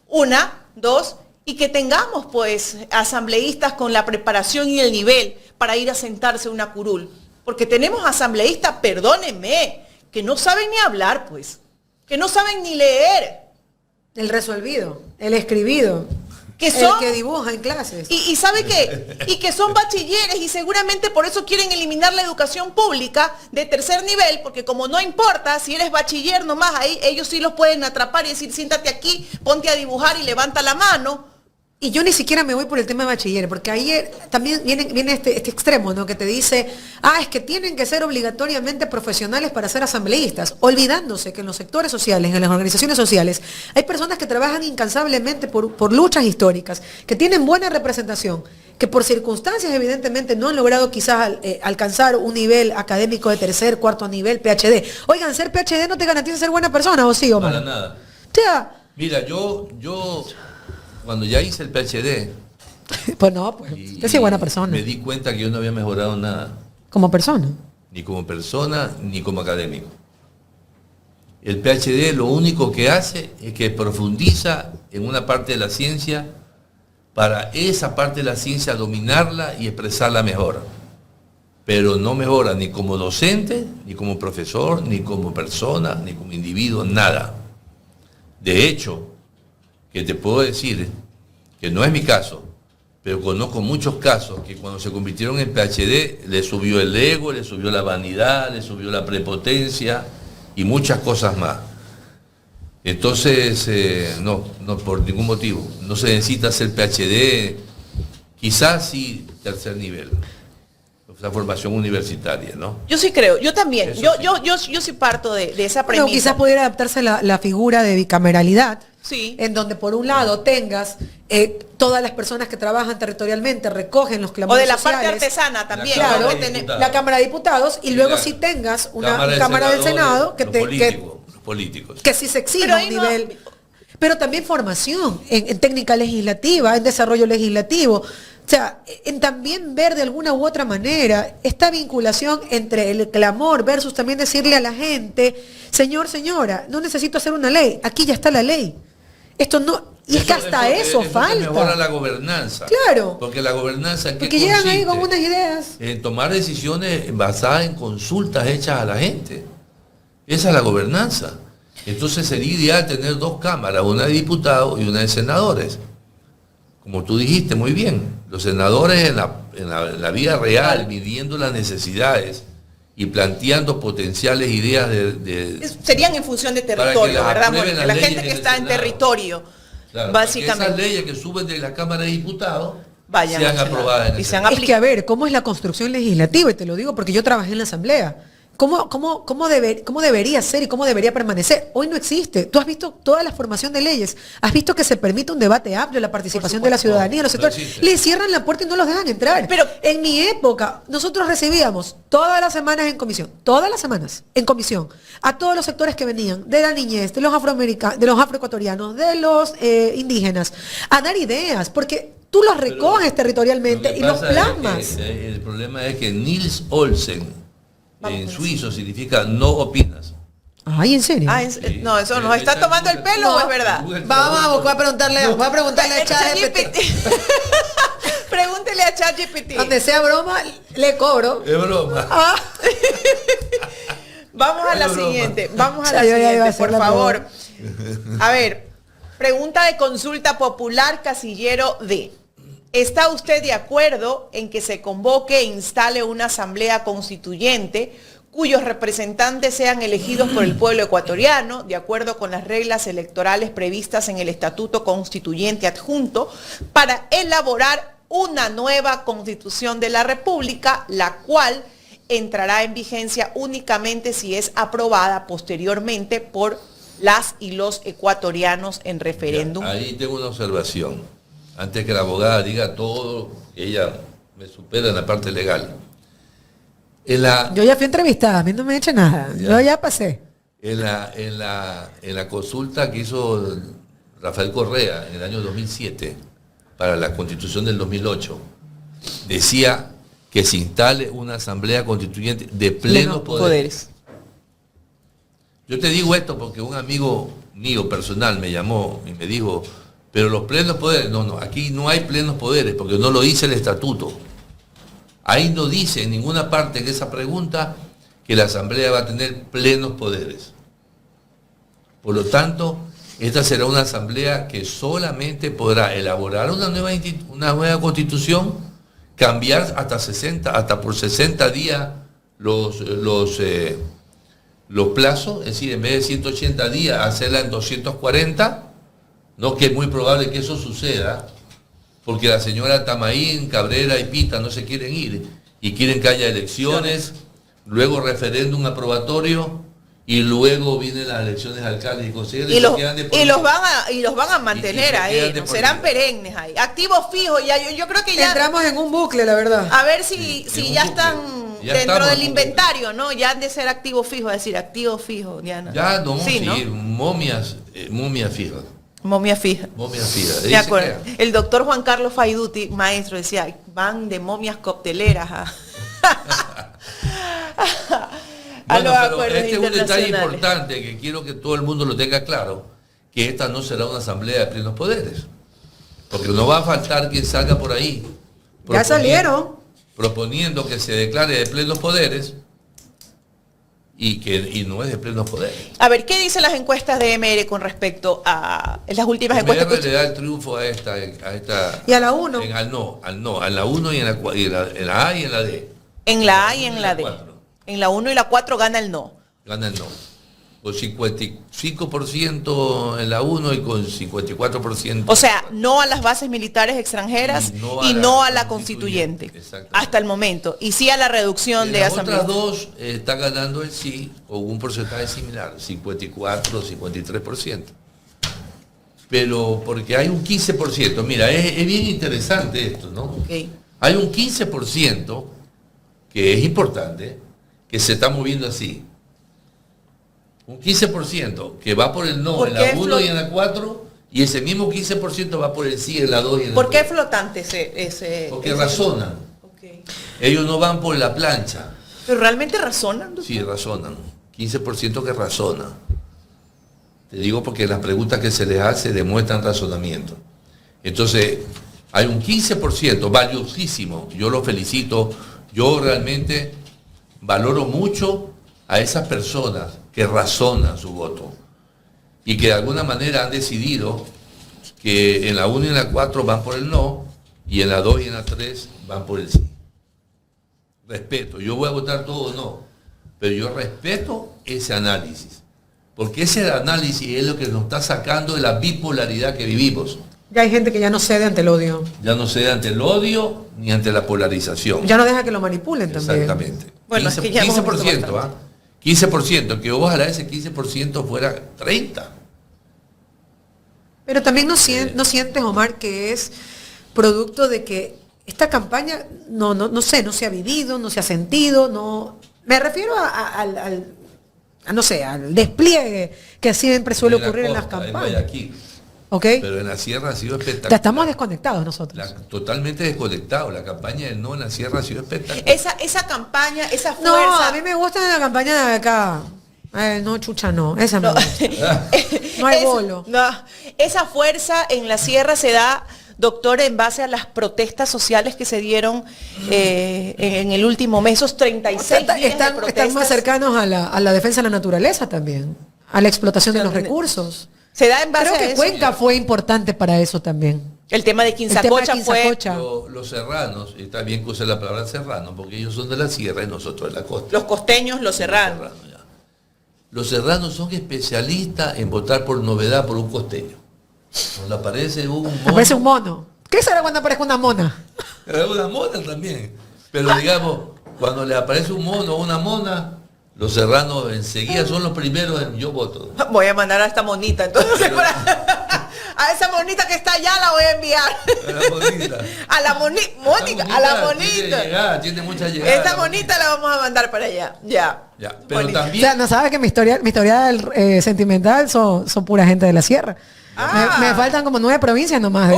1, 2, y que tengamos pues asambleístas con la preparación y el nivel para ir a sentarse a una curul? Porque tenemos asambleístas, perdónenme, que no saben ni hablar, pues, que no saben ni leer, El resolvido, el escribido, que son... el que dibuja en clases. Y sabe qué, y que son bachilleres y seguramente por eso quieren eliminar la educación pública de tercer nivel, porque como no importa si eres bachiller nomás, ahí ellos sí los pueden atrapar y decir, siéntate aquí, ponte a dibujar y levanta la mano. Y yo ni siquiera me voy por el tema de bachiller, porque ahí también viene este extremo, ¿no? Que te dice, es que tienen que ser obligatoriamente profesionales para ser asambleístas, olvidándose que en los sectores sociales, en las organizaciones sociales, hay personas que trabajan incansablemente por luchas históricas, que tienen buena representación, que por circunstancias evidentemente no han logrado quizás alcanzar un nivel académico de tercer, cuarto nivel, PhD. Oigan, ser PhD no te garantiza ser buena persona, ¿o sí, Omar? Para nada. O sea, Mira, yo cuando ya hice el PhD, pues no, pues usted sí es buena persona, me di cuenta que yo no había mejorado nada. como persona. ni como persona, ni como académico. El PhD lo único que hace es que profundiza en una parte de la ciencia para esa parte de la ciencia dominarla y expresarla mejor. Pero no mejora ni como docente, ni como profesor, ni como persona, ni como individuo, nada. De hecho, que te puedo decir, que no es mi caso, pero conozco muchos casos que cuando se convirtieron en PhD le subió el ego, le subió la vanidad, le subió la prepotencia y muchas cosas más. Entonces, no por ningún motivo. No se necesita ser PhD, quizás sí tercer nivel. La formación universitaria, ¿no? Yo sí creo, yo también. Eso Yo sí parto de esa premisa. Bueno, quizás pudiera adaptarse la figura de bicameralidad, Sí. en donde por un lado tengas todas las personas que trabajan territorialmente, recogen los O clamores de la sociales, parte artesana también. Cámara ¿no? de Que tener- Diputados. la Cámara de Diputados, y luego Mira, sí tengas una de Cámara del Senadores, Senado que los políticos. que sí se exija Pero un ahí no- nivel. Pero también formación en técnica legislativa, en desarrollo legislativo. O sea, en también ver de alguna u otra manera esta vinculación entre el clamor versus también decirle a la gente, señor, señora, no necesito hacer una ley, aquí ya está la ley. Esto no, y es que hasta eso te falta. mejora la gobernanza. Claro. Porque la gobernanza, ¿en qué Porque llegan ahí consiste? con unas ideas. En tomar decisiones basadas en consultas hechas a la gente. Esa es la gobernanza. Entonces sería ideal tener dos cámaras, una de diputados y una de senadores. Como tú dijiste muy bien, los senadores en la vida real, midiendo las necesidades y planteando potenciales ideas Serían en función de Para que territorio, las ¿verdad, aprueben Mónica? las La leyes gente que en el está en Senado. territorio, Claro, para que básicamente. esas leyes que suben de la Cámara de Diputados Vayan sean al Senado aprobadas en el y sean Senado. Es que a ver, ¿cómo es la construcción legislativa? Y te lo digo porque yo trabajé en la Asamblea. ¿Cómo debería ser y cómo debería permanecer? Hoy no existe. Tú has visto toda la formación de leyes. Has visto que se permite un debate amplio, la participación de la ciudadanía, los no sectores. existe. Le cierran la puerta y no los dejan entrar. Pero- en mi época, nosotros recibíamos todas las semanas en comisión, todas las semanas en comisión, a todos los sectores que venían, de la niñez, de los afroamericanos, de los afroecuatorianos, de los indígenas, a dar ideas, porque tú los recoges territorialmente Lo que y los pasa es plasmas. que, el problema es que Niels Olsen, en suizo, significa no opinas. Ay, ¿en serio? Ah, Sí. no, eso nos está tomando el pelo, ¿o es verdad? Voy a preguntarle a ChatGPT. Pregúntele a ChatGPT. Donde sea broma, le cobro. Es broma. Ah, Vamos a la Es broma. siguiente, vamos a Ya, la yo ya iba a siguiente, hacer por la favor. A ver, pregunta de consulta popular, casillero D. ¿Está usted de acuerdo en que se convoque e instale una asamblea constituyente cuyos representantes sean elegidos por el pueblo ecuatoriano, de acuerdo con las reglas electorales previstas en el Estatuto Constituyente Adjunto, para elaborar una nueva Constitución de la República, la cual entrará en vigencia únicamente si es aprobada posteriormente por las y los ecuatorianos en referéndum? Ahí tengo una observación. Antes que la abogada diga todo, ella me supera en la parte legal. yo ya fui entrevistada, a mí no me echa nada. Yo ya pasé. En la consulta que hizo Rafael Correa en el año 2007 para la Constitución del 2008, decía que se instale una asamblea constituyente de plenos poderes. Yo te digo esto porque un amigo mío personal me llamó y me dijo, pero los plenos poderes, no, aquí no hay plenos poderes porque no lo dice el estatuto. Ahí no dice en ninguna parte en esa pregunta que la asamblea va a tener plenos poderes. Por lo tanto, esta será una asamblea que solamente podrá elaborar una nueva constitución, cambiar hasta por 60 días los plazos, es decir, en vez de 180 días, hacerla en 240, no, que es muy probable que eso suceda, porque la señora Tamaín, Cabrera y Pita no se quieren ir y quieren que haya elecciones, luego referéndum aprobatorio y luego vienen las elecciones de alcaldes y consejeros Y se quedan de por vida. los van a mantener Y se ahí, quedan de ¿no? por Serán vida. perennes ahí. Activos fijos, ya yo creo que ya. Entramos en un bucle, la verdad. A ver si en un ya bucle. están Ya dentro estamos del en un inventario, ¿no? Ya han de ser activos fijos, es decir, activos fijos, Diana. Ya, no, Sí, sí, ¿no? momias fijas. Momia fija. Momias fijas. De acuerdo. El doctor Juan Carlos Faiduti, maestro, decía, van de momias cocteleras a los pero acuerdos este es un detalle internacionales. importante que quiero que todo el mundo lo tenga claro, que esta no será una asamblea de plenos poderes. Porque no va a faltar quien salga por ahí. Ya salieron. Proponiendo que se declare de plenos poderes y no es de plenos poderes. A ver, ¿qué dicen las encuestas de MR con respecto a las últimas encuestas? MR le da el triunfo a esta Y a la 1. a la 1 y en la A y en la D. En la A y en la D. 4. En la 1 y la 4 gana el no. Gana el no. Con 55% en la 1 y con 54%. O sea, no a las bases militares extranjeras y no a la constituyente. Exactamente. Hasta el momento. Y sí a la reducción de las asambleas. otras dos está ganando el sí con un porcentaje similar, 54, 53%. Pero porque hay un 15%, mira, es bien interesante esto, ¿no? Ok. Hay un 15% que es importante, que se está moviendo así. Un 15% que va por el no ¿Por en qué la 1 y en la 4, y ese mismo 15% va por el sí en la 2 y en la ¿Por qué 3. flotante ese? Porque razonan. Ok. Ellos no van por la plancha. ¿Pero realmente razonan? Sí, razonan. 15% que razona. Te digo porque las preguntas que se les hace demuestran razonamiento. Entonces, hay un 15% valiosísimo. Yo lo felicito. Yo realmente valoro mucho a esas personas que razonan su voto y que de alguna manera han decidido que en la 1 y en la 4 van por el no y en la 2 y en la 3 van por el sí. Respeto, yo voy a votar todo no, pero yo respeto ese análisis, porque ese análisis es lo que nos está sacando de la bipolaridad que vivimos. Ya hay gente que ya no cede ante el odio. Ya no se da ante el odio ni ante la polarización. Ya no deja que lo manipulen también. Exactamente. Bueno, 15%, es que ya hemos visto 15%, bastante. 15%, que ojalá ese 15% fuera 30%. Pero también no sientes, Omar, que es producto de que esta campaña, no sé, no se ha vivido, no se ha sentido, no. Me refiero no sé, al despliegue que siempre suele En la ocurrir en las costa, en campañas. Guayaquil. ¿Ok? Pero en la sierra ha sido Ya espectacular. estamos desconectados nosotros. Totalmente desconectados. La campaña del no en la sierra ha sido espectacular. Esa campaña, esa No, fuerza. a mí me gusta la campaña de acá. No, chucha, no. Esa no. No hay bolo. No, esa fuerza en la sierra se da, doctor, en base a las protestas sociales que se dieron en el último mes, esos 36 días de Están protestas. más cercanos a la defensa de la naturaleza también, a la explotación de los recursos. Se da en base Creo a que eso. Cuenca fue importante para eso también. El tema de El tema de Quinzacocha fue... Quinzacocha. Los serranos, y está bien que use la palabra serrano, porque ellos son de la sierra y nosotros de la costa. Los costeños, los serranos. Ya. Los serranos son especialistas en votar por novedad por un costeño. Cuando aparece un mono. Aparece un mono. ¿Qué será cuando aparezca una mona? Una mona también. Pero digamos, cuando le aparece un mono o una mona, los serranos enseguida son los primeros en yo voto. Voy a mandar a esta monita, entonces, a esa monita que está allá la voy a enviar. A la monita. A la Mónica, a la monita. Tiene mucha llegada. Esta monita la vamos a mandar para allá. Ya. Ya, pero Bonita. O también sea, no sabes que mi historia sentimental son pura gente de la sierra. Ah. Me faltan como 9 provincias nomás.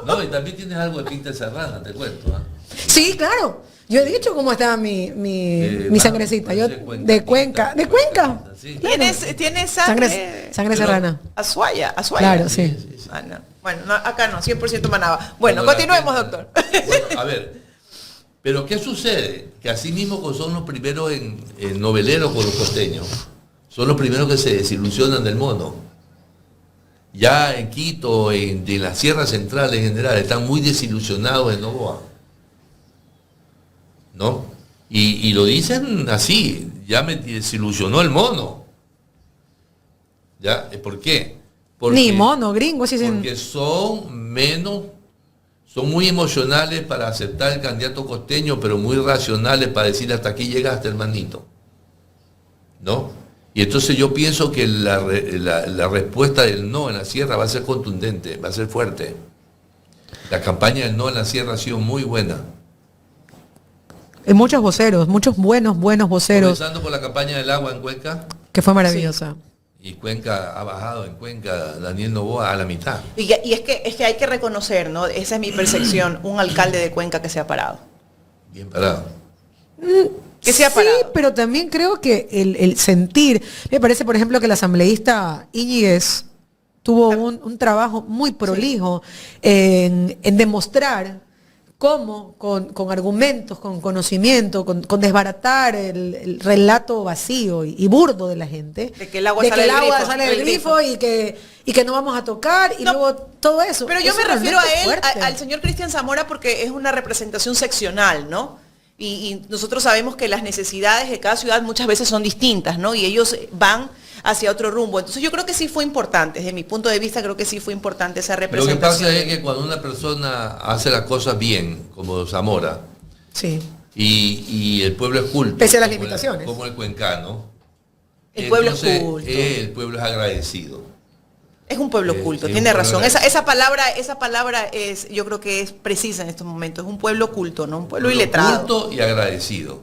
No, y también tienes algo de pinta serrana, te cuento. Sí, claro. Yo he dicho cómo está mi sangrecita. Yo, de Cuenca. ¿De Cuenca? Sí. Claro. ¿Tienes sangre? Sangre serrana. Azuaya. Claro, sí. Ah, no. Bueno, no, acá no, 100% Manaba. Bueno, Cuando la continuemos, gente- doctor. Bueno, a ver, pero ¿qué sucede? Que así mismo como son los primeros en noveleros con los costeños, son los primeros que se desilusionan del mono. Ya en Quito, en la Sierra Central en general, están muy desilusionados en Novoa. ¿No? Y lo dicen así, ya me desilusionó el mono. ¿Ya? ¿Por qué? Ni mono, gringo, sí, sí. Porque son muy emocionales para aceptar el candidato costeño, pero muy racionales para decir hasta aquí llegaste, hermanito. ¿No? Y entonces yo pienso que la respuesta del no en la sierra va a ser contundente, va a ser fuerte. La campaña del no en la sierra ha sido muy buena. Muchos voceros, muchos buenos voceros, Comenzando por la campaña del agua en Cuenca, que fue maravillosa. y Cuenca ha bajado en Cuenca, Daniel Noboa a la mitad. Y es que hay que reconocer, ¿no? Esa es mi percepción, un alcalde de Cuenca que se ha parado. Bien parado. Que sea sí, parado. pero también creo que el sentir, me parece, por ejemplo, que la asambleísta Íñiguez tuvo un trabajo muy prolijo en demostrar cómo con argumentos, con conocimiento, con desbaratar el relato vacío y burdo de la gente, De que el agua sale del grifo, y que no vamos a tocar y No, luego todo eso. Pero yo Eso me refiero a realmente es él, fuerte. al señor Cristian Zamora, porque es una representación seccional, ¿no? Y nosotros sabemos que las necesidades de cada ciudad muchas veces son distintas, ¿no? Y ellos van hacia otro rumbo. Entonces yo creo que sí fue importante, desde mi punto de vista creo que sí fue importante esa Lo que representación. pasa es que cuando una persona hace las cosas bien, como Zamora, Sí. y el pueblo es culto, Pese a las como limitaciones. como el cuencano, El pueblo es entonces, culto. el pueblo es agradecido. Es un pueblo culto, es tiene un pueblo razón. agradecido. Esa palabra es, yo creo que es precisa en estos momentos. Es un pueblo culto, ¿no? Un pueblo iletrado. Culto y agradecido.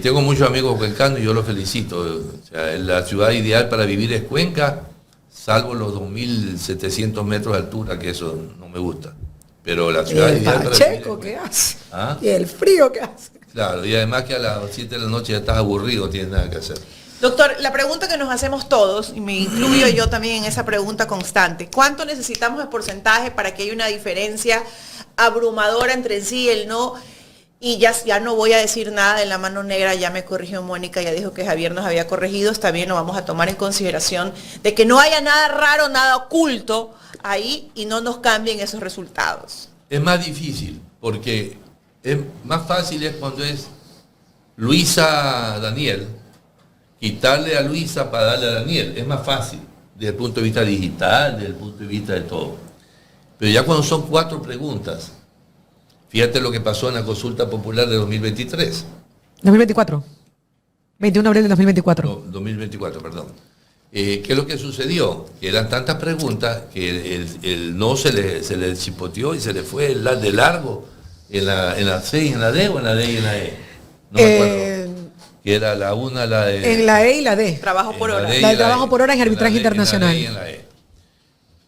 Tengo muchos amigos cuencanos y yo los felicito. O sea, la ciudad ideal para vivir es Cuenca, salvo los 2.700 metros de altura, que eso no me gusta. Pero la Y ciudad el ideal para vivir es pacheco que Cuenca. hace. ¿Ah? Y el frío que hace. Claro, y además que a las 7 de la noche ya estás aburrido, no tienes nada que hacer. Doctor, la pregunta que nos hacemos todos, y me incluyo yo también en esa pregunta constante, ¿cuánto necesitamos de porcentaje para que haya una diferencia abrumadora entre el sí y el no? Y ya no voy a decir nada de la mano negra, ya me corrigió Mónica, ya dijo que Javier nos había corregido, está bien, lo vamos a tomar en consideración, de que no haya nada raro, nada oculto ahí y no nos cambien esos resultados. Es más difícil, porque es más fácil es cuando es Luisa Daniel, quitarle a Luisa para darle a Daniel. Es más fácil, desde el punto de vista digital, desde el punto de vista de todo. Pero ya cuando son 4 preguntas, fíjate lo que pasó en la consulta popular de 2023. 2024. 21 de abril de 2024. No, 2024, perdón. ¿Qué es lo que sucedió? Que eran tantas preguntas que el no se le chipoteó y se le fue de largo en la C y en la D, o en la D y en la E. No me acuerdo. Que era la una, la de... En la E y la D. Trabajo por en hora. D y La de en trabajo E. por hora en arbitraje la D, internacional. En la D y en la E.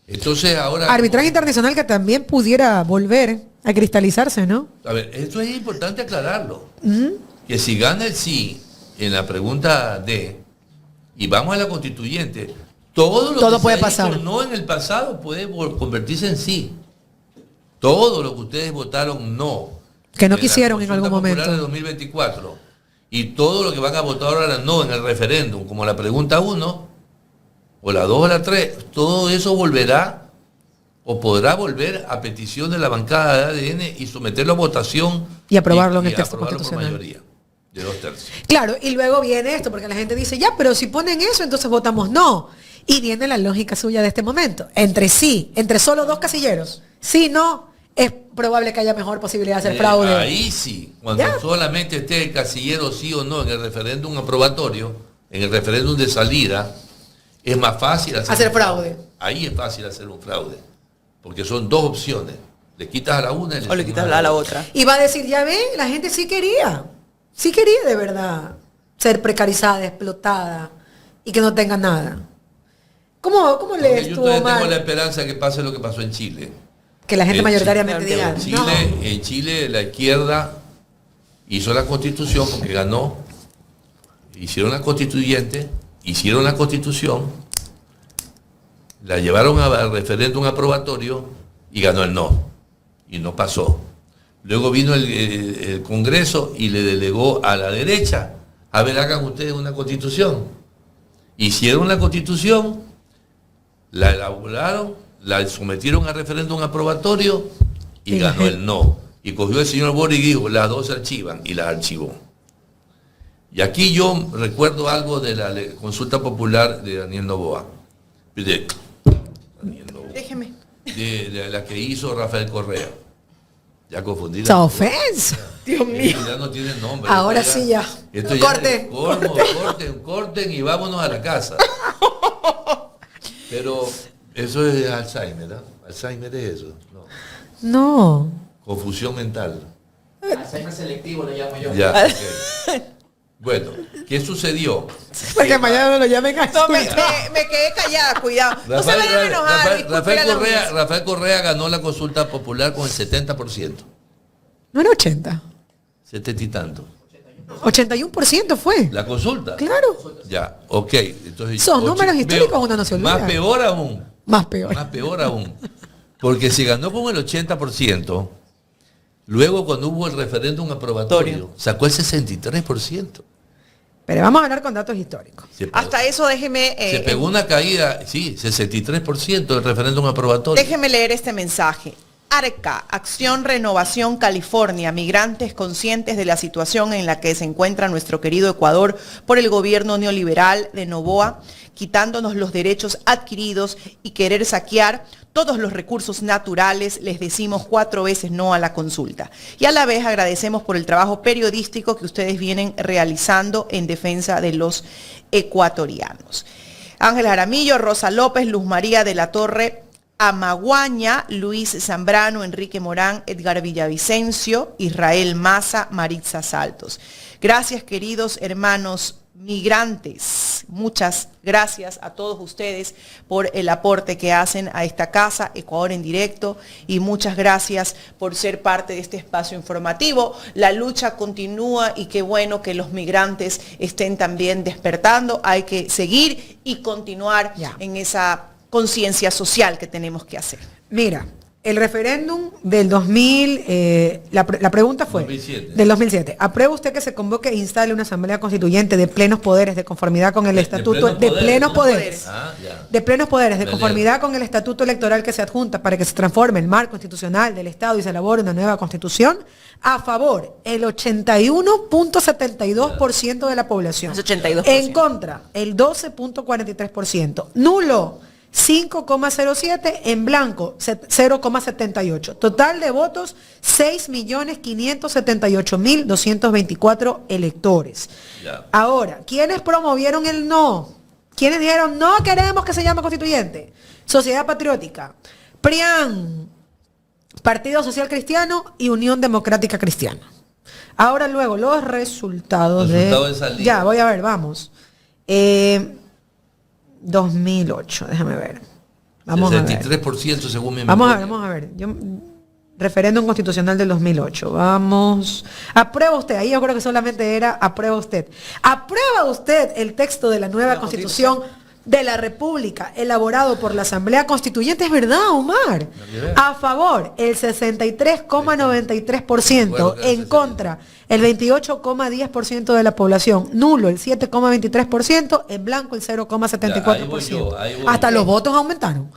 Entonces ahora... Arbitraje internacional que también pudiera volver a cristalizarse, ¿no? A ver, esto es importante aclararlo. Que si gana el sí en la pregunta D y vamos a la constituyente, todo lo Todo que puede se ha pasar. dicho no en el pasado puede convertirse en sí. Todo lo que ustedes votaron no. Que no en la quisieron en consulta algún popular momento. de 2024 y todo lo que van a votar ahora no en el referéndum, como la pregunta 1 o la 2 o la 3, todo eso volverá o podrá volver a petición de la bancada de ADN y someterlo a votación Y aprobarlo en el texto aprobarlo constitucional. por mayoría de 2/3. Claro, y luego viene esto, porque la gente dice, ya, pero si ponen eso, entonces votamos no. Y viene la lógica suya de este momento. Entre sí, entre solo 2 casilleros, sí, no, es probable que haya mejor posibilidad de hacer fraude. Ahí sí, cuando Ya. solamente esté el casillero sí o no en el referéndum aprobatorio, en el referéndum de salida, es más fácil Hacer un fraude. Ahí es fácil hacer un fraude, porque son 2 opciones. Le quitas a la una y O le sumas quitas a la otra. Y va a decir, ya ven, la gente sí quería de verdad ser precarizada, explotada y que no tenga nada. ¿Cómo Porque le yo estuvo todavía tengo la mal esperanza de que pase lo que pasó en Chile. que la gente en mayoritariamente Chile, diga, En no? Chile, en Chile la izquierda hizo la constitución porque ganó. Hicieron la constituyente, hicieron la constitución, la llevaron al referéndum aprobatorio y ganó el no. Y no pasó. Luego vino el Congreso y le delegó a la derecha, a ver, hagan ustedes una constitución. Hicieron la constitución, la elaboraron, la sometieron a referéndum aprobatorio y Y la ganó gente- el no. Y cogió el señor Boric y dijo, las 2 se archivan, y las archivó. Y aquí yo recuerdo algo de la consulta popular de Daniel Noboa. Daniel Noboa. Déjeme. De la que hizo Rafael Correa. Ya confundí. Esa ofensa. Dios mío. Esto ya no tiene nombre. Ahora Esto sí ya. Esto ya Corten, es corten y vámonos a la casa. Pero eso es Alzheimer, ¿no? Alzheimer es eso. No. No. Confusión mental. Alzheimer selectivo le llamo yo. Ya, ok. Bueno, ¿qué sucedió? Porque mañana lo llamen a No, me quedé callada, cuidado. No se vayan a enojar. disculpen a la audiencia. Rafael Correa ganó la consulta popular con el 70%. No era 80. 70 y tanto. 81% fue. La consulta. Claro. Ya, ok. Entonces, Son números históricos, uno no se olvida. Más peor aún. Más peor. Más peor aún. Porque si ganó con el 80%, luego cuando hubo el referéndum aprobatorio, sacó el 63%. Pero vamos a hablar con datos históricos. Hasta eso déjeme... se pegó una caída, sí, 63% del referéndum aprobatorio. Déjeme leer este mensaje. ARCA, Acción Renovación California, migrantes conscientes de la situación en la que se encuentra nuestro querido Ecuador por el gobierno neoliberal de Noboa, quitándonos los derechos adquiridos y querer saquear todos los recursos naturales, les decimos 4 veces no a la consulta. Y a la vez agradecemos por el trabajo periodístico que ustedes vienen realizando en defensa de los ecuatorianos. Ángel Jaramillo, Rosa López, Luz María de la Torre, Amaguaña, Luis Zambrano, Enrique Morán, Edgar Villavicencio, Israel Maza, Maritza Saltos. Gracias, queridos hermanos migrantes. Muchas gracias a todos ustedes por el aporte que hacen a esta casa, Ecuador en Directo, y muchas gracias por ser parte de este espacio informativo. La lucha continúa y qué bueno que los migrantes estén también despertando. Hay que seguir y continuar en esa conciencia social que tenemos que hacer. Mira, el referéndum del 2000, la pregunta fue 2007. Del 2007. ¿Aprueba usted que se convoque e instale una asamblea constituyente de plenos poderes de conformidad con el estatuto de plenos poderes? De plenos poderes de conformidad con el estatuto electoral que se adjunta para que se transforme el marco institucional del Estado y se elabore una nueva constitución? A favor, el 81.72% de la población. Es 82%. En contra, el 12.43%. Nulo, 5,07, en blanco 0,78. Total de votos 6.578.224 electores. Ahora, ¿quiénes promovieron el no? ¿Quiénes dijeron no queremos que se llame constituyente? Sociedad Patriótica, PRIAN, Partido Social Cristiano y Unión Democrática Cristiana. Ahora luego los resultados de esa línea. Ya, voy a ver, vamos. 2008, déjame ver. Vamos 63% según mi memoria. Vamos a ver. Referéndum constitucional del 2008. Vamos. ¿Aprueba usted? Ahí yo creo que solamente era aprueba usted. ¿Aprueba usted el texto de la nueva constitución de la República elaborado por la Asamblea Constituyente? Es verdad, Omar. A favor, el 63,93%. En contra, el 28,10% de la población. Nulo, el 7,23%. En blanco, el 0,74%. Hasta los votos aumentaron.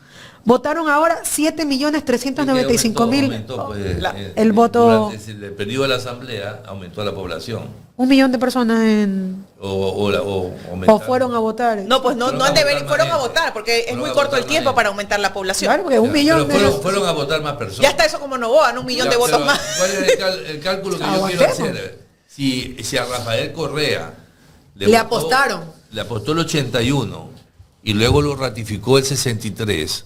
Votaron ahora 7.395.000. El voto. Durante el periodo de la asamblea aumentó la población. 1 millón de personas en. O fueron a votar. No, pues no fueron a votar porque es muy corto el tiempo para aumentar la población. Claro, porque 1 millón. Fueron a votar más personas. Ya está eso como Noboa, ¿no? 1 millón de votos más. ¿Cuál es el cálculo que yo quiero hacer? Si a Rafael Correa le apostaron. Le apostó el 81 y luego lo ratificó el 63.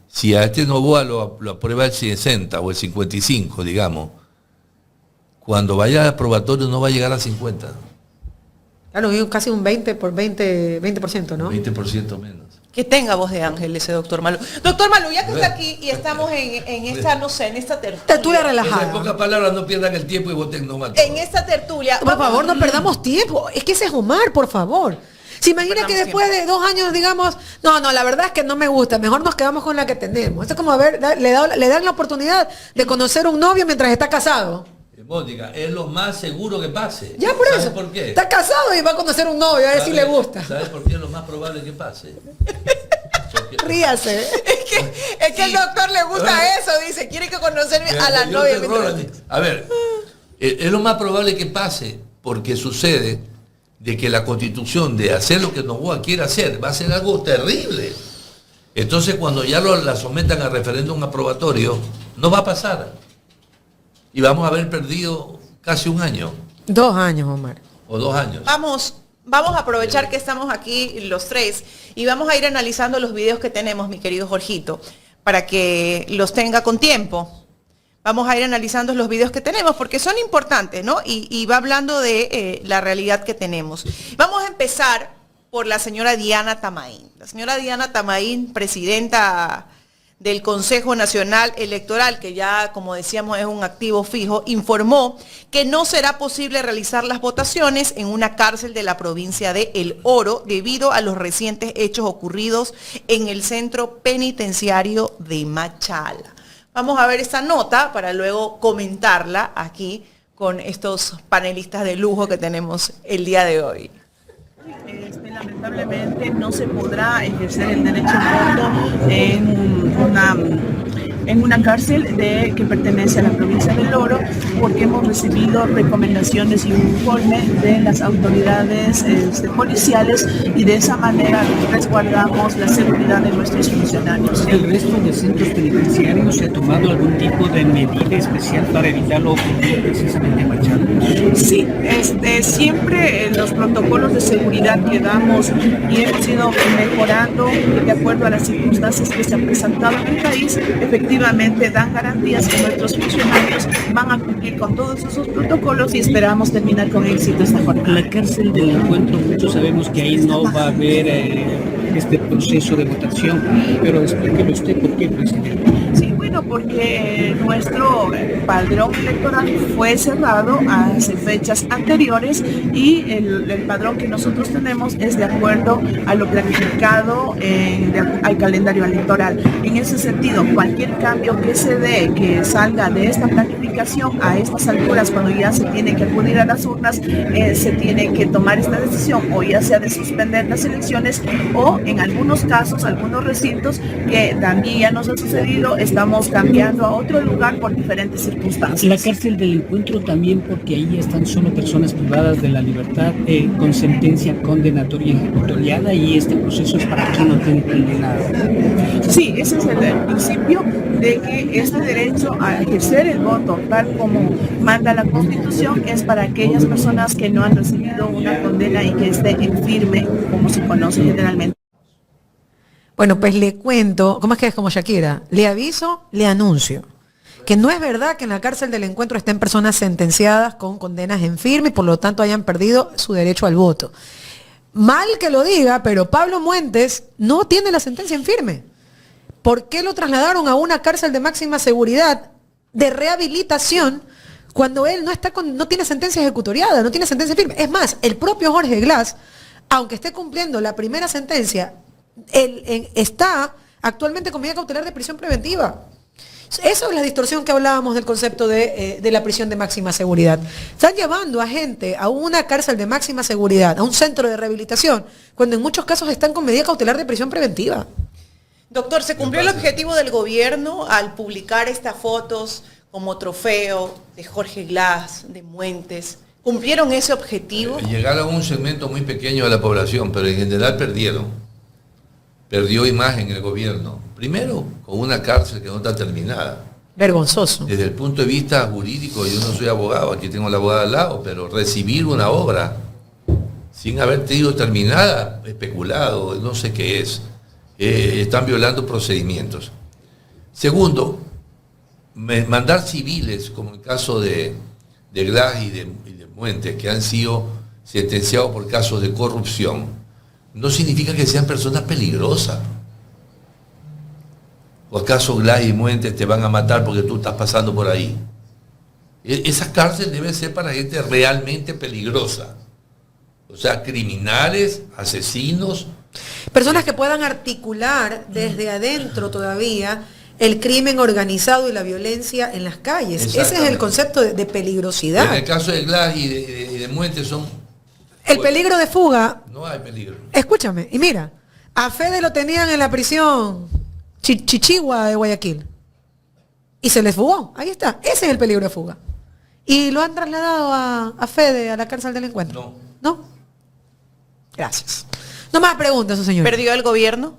Si a este Noboa lo aprueba el 60 o el 55, digamos, cuando vaya al aprobatorio no va a llegar a 50. Claro, casi un 20%, ¿no? 20% menos. Que tenga voz de ángel ese doctor Malú. Doctor Malú, ya que está aquí y estamos en esta, no sé, en esta tertulia relajada. En pocas palabras, no pierdan el tiempo y voten no mal. En esta tertulia. Por favor, no perdamos tiempo. Es que ese es Omar, por favor. ¿Se imagina que después de 2 años digamos, no, la verdad es que no me gusta, mejor nos quedamos con la que tenemos? Esto es como, le dan la oportunidad de conocer un novio mientras está casado. Mónica, es lo más seguro que pase. Ya por ¿Sabes eso. por qué? Está casado y va a conocer un novio, a ver si le gusta. ¿Sabes por qué es lo más probable que pase? Ríase. Es que al doctor le gusta eso, dice, quiere que conocer a la novia. A ver, es lo más probable que pase porque sucede de que la Constitución de hacer lo que Noboa quiere hacer va a ser algo terrible. Entonces cuando ya la sometan a referéndum aprobatorio, no va a pasar. Y vamos a haber perdido casi 1 año. 2 años, Omar. O 2 años. Vamos a aprovechar que estamos aquí los 3 y vamos a ir analizando los videos que tenemos, mi querido Jorgito, para que los tenga con tiempo. Vamos a ir analizando los videos que tenemos porque son importantes, ¿no? Y va hablando de la realidad que tenemos. Vamos a empezar por la señora Diana Tamaín. La señora Diana Tamaín, presidenta del Consejo Nacional Electoral, que ya, como decíamos, es un activo fijo, informó que no será posible realizar las votaciones en una cárcel de la provincia de El Oro debido a los recientes hechos ocurridos en el centro penitenciario de Machala. Vamos a ver esta nota para luego comentarla aquí con estos panelistas de lujo que tenemos el día de hoy. Lamentablemente no se podrá ejercer el derecho al voto en una cárcel que pertenece a la provincia del Oro, porque hemos recibido recomendaciones y un informe de las autoridades policiales, y de esa manera resguardamos la seguridad de nuestros funcionarios. ¿El resto de centros penitenciarios se ha tomado algún tipo de medida especial para evitar lo ocurrido precisamente en Machala? Sí, siempre los protocolos de seguridad que damos y hemos ido mejorando de acuerdo a las circunstancias que se han presentado en el país, efectivamente dan garantías que nuestros funcionarios van a cumplir con todos esos protocolos, y esperamos terminar con éxito esta jornada. La cárcel del encuentro, muchos sabemos que ahí no va a haber este proceso de votación, pero explíquelo usted por qué, presidente. Sí, bueno, porque nuestro padrón electoral fue cerrado hace fechas anteriores, y el padrón que nosotros tenemos es de acuerdo a lo planificado al calendario electoral. En ese sentido, cualquier cambio que se dé, que salga de esta planificación a estas alturas, cuando ya se tiene que acudir a las urnas, se tiene que tomar esta decisión, o ya sea de suspender las elecciones, o en algunos casos, algunos recintos que también ya nos ha sucedido, estamos cambiando a otro lugar por diferentes circunstancias. La cárcel del encuentro también, porque ahí están solo personas privadas de la libertad con sentencia condenatoria ejecutoriada, y este proceso es para quien no tiene condenado. Sí, ese es el principio de que este derecho a ejercer el voto, tal como manda la Constitución, es para aquellas personas que no han recibido una condena y que esté en firme, como se conoce generalmente. Bueno, pues le cuento, ¿cómo es que es como Shakira? Le aviso, le anuncio que no es verdad que en la cárcel del encuentro estén personas sentenciadas con condenas en firme y por lo tanto hayan perdido su derecho al voto. Mal que lo diga, pero Pablo Muentes no tiene la sentencia en firme. ¿Por qué lo trasladaron a una cárcel de máxima seguridad de rehabilitación cuando él no tiene sentencia ejecutoriada, no tiene sentencia firme? Es más, el propio Jorge Glass, aunque esté cumpliendo la primera sentencia, está actualmente con medida cautelar de prisión preventiva. Eso es la distorsión que hablábamos del concepto de la prisión de máxima seguridad. Están llevando a gente a una cárcel de máxima seguridad, a un centro de rehabilitación, cuando en muchos casos están con medida cautelar de prisión preventiva. Doctor, ¿se cumplió el objetivo del gobierno al publicar estas fotos como trofeo de Jorge Glass, de Muentes? ¿Cumplieron ese objetivo? Llegaron a un segmento muy pequeño de la población, pero en general perdieron. Perdió imagen el gobierno. Primero, con una cárcel que no está terminada. Vergonzoso. Desde el punto de vista jurídico, yo no soy abogado, aquí tengo la abogada al lado, pero recibir una obra sin haber tenido terminada, especulado, no sé qué es. Están violando procedimientos. Segundo, mandar civiles, como el caso de Glass y de Muentes, que han sido sentenciados por casos de corrupción, no significa que sean personas peligrosas. ¿O acaso Glass y Muentes te van a matar porque tú estás pasando por ahí? Esas cárceles deben ser para gente realmente peligrosa. O sea, criminales, asesinos. Personas que puedan articular desde adentro todavía el crimen organizado y la violencia en las calles. Ese es el concepto de peligrosidad. En el caso de Glass y de Muentes son... El peligro de fuga... No hay peligro. Escúchame, y mira, a Fede lo tenían en la prisión Chichigua de Guayaquil. Y se les fugó. Ahí está. Ese es el peligro de fuga. ¿Y lo han trasladado a Fede a la cárcel del encuentro? No. ¿No? Gracias. No más preguntas, señor. ¿Perdió el gobierno?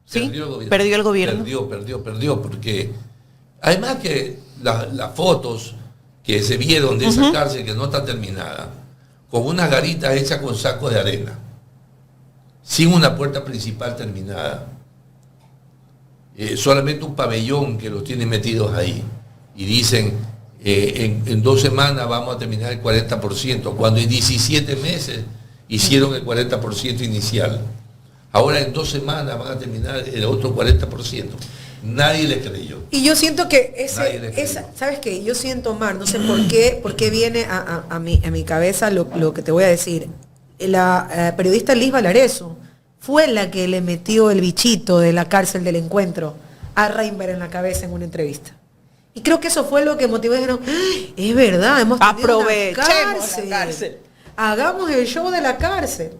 ¿Sí? ¿Perdió el gobierno? Perdió, porque además que las fotos que se vieron de esa cárcel que no está terminada, con una garita hecha con sacos de arena, sin una puerta principal terminada, solamente un pabellón que los tiene metidos ahí, y dicen, en 2 semanas vamos a terminar el 40%, cuando en 17 meses hicieron el 40% inicial. Ahora en 2 semanas van a terminar el otro 40%. Nadie le creyó. Y yo siento que Nadie le creyó. ¿sabes qué? Yo siento, Omar, no sé por qué viene a mi cabeza lo que te voy a decir. La periodista Liz Valareso fue la que le metió el bichito de la cárcel del encuentro a Reinberg en la cabeza en una entrevista. Y creo que eso fue lo que motivó y dijeron, ¡ay, es verdad, hemos tenido Aprovechemos la cárcel! Hagamos el show de la cárcel.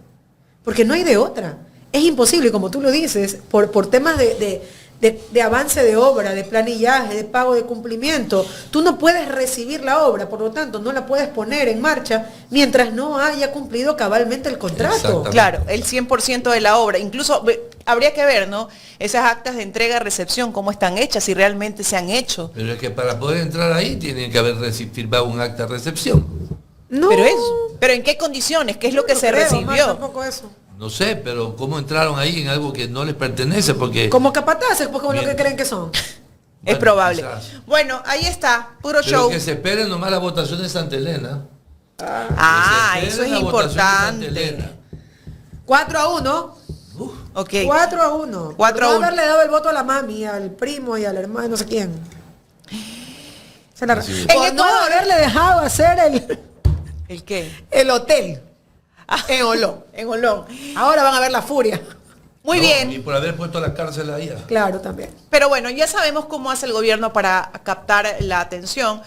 Porque no hay de otra. Es imposible, como tú lo dices, por temas de avance de obra, de planillaje, de pago de cumplimiento. Tú no puedes recibir la obra, por lo tanto no la puedes poner en marcha mientras no haya cumplido cabalmente el contrato. Claro, el 100% de la obra. Incluso habría que ver, ¿no? Esas actas de entrega-recepción, cómo están hechas, si realmente se han hecho. Pero es que para poder entrar ahí tienen que haber firmado un acta de recepción. No. Pero ¿en qué condiciones? ¿Qué es lo que se creo, recibió? Omar, tampoco eso. No sé, pero ¿cómo entraron ahí en algo que no les pertenece? Porque Como capataces, pues como lo Bien. que creen que son. Es probable. quizás. Bueno, ahí está, puro Pero show. que se esperen nomás la votación de Santa Elena. Ah, Que se eso es esperen la votación de Santa importante. Elena. 4-1. Ok. 4-1. 4-1. No haberle dado el voto a la mami, al primo y al hermano, no sé quién. Así es. Por no haberle dejado hacer ¿El qué? el hotel. En Olón, en Olón. Ahora van a ver la furia. Muy No, bien. Y por haber puesto la cárcel ahí. Claro, también. Pero bueno, ya sabemos cómo hace el gobierno para captar la atención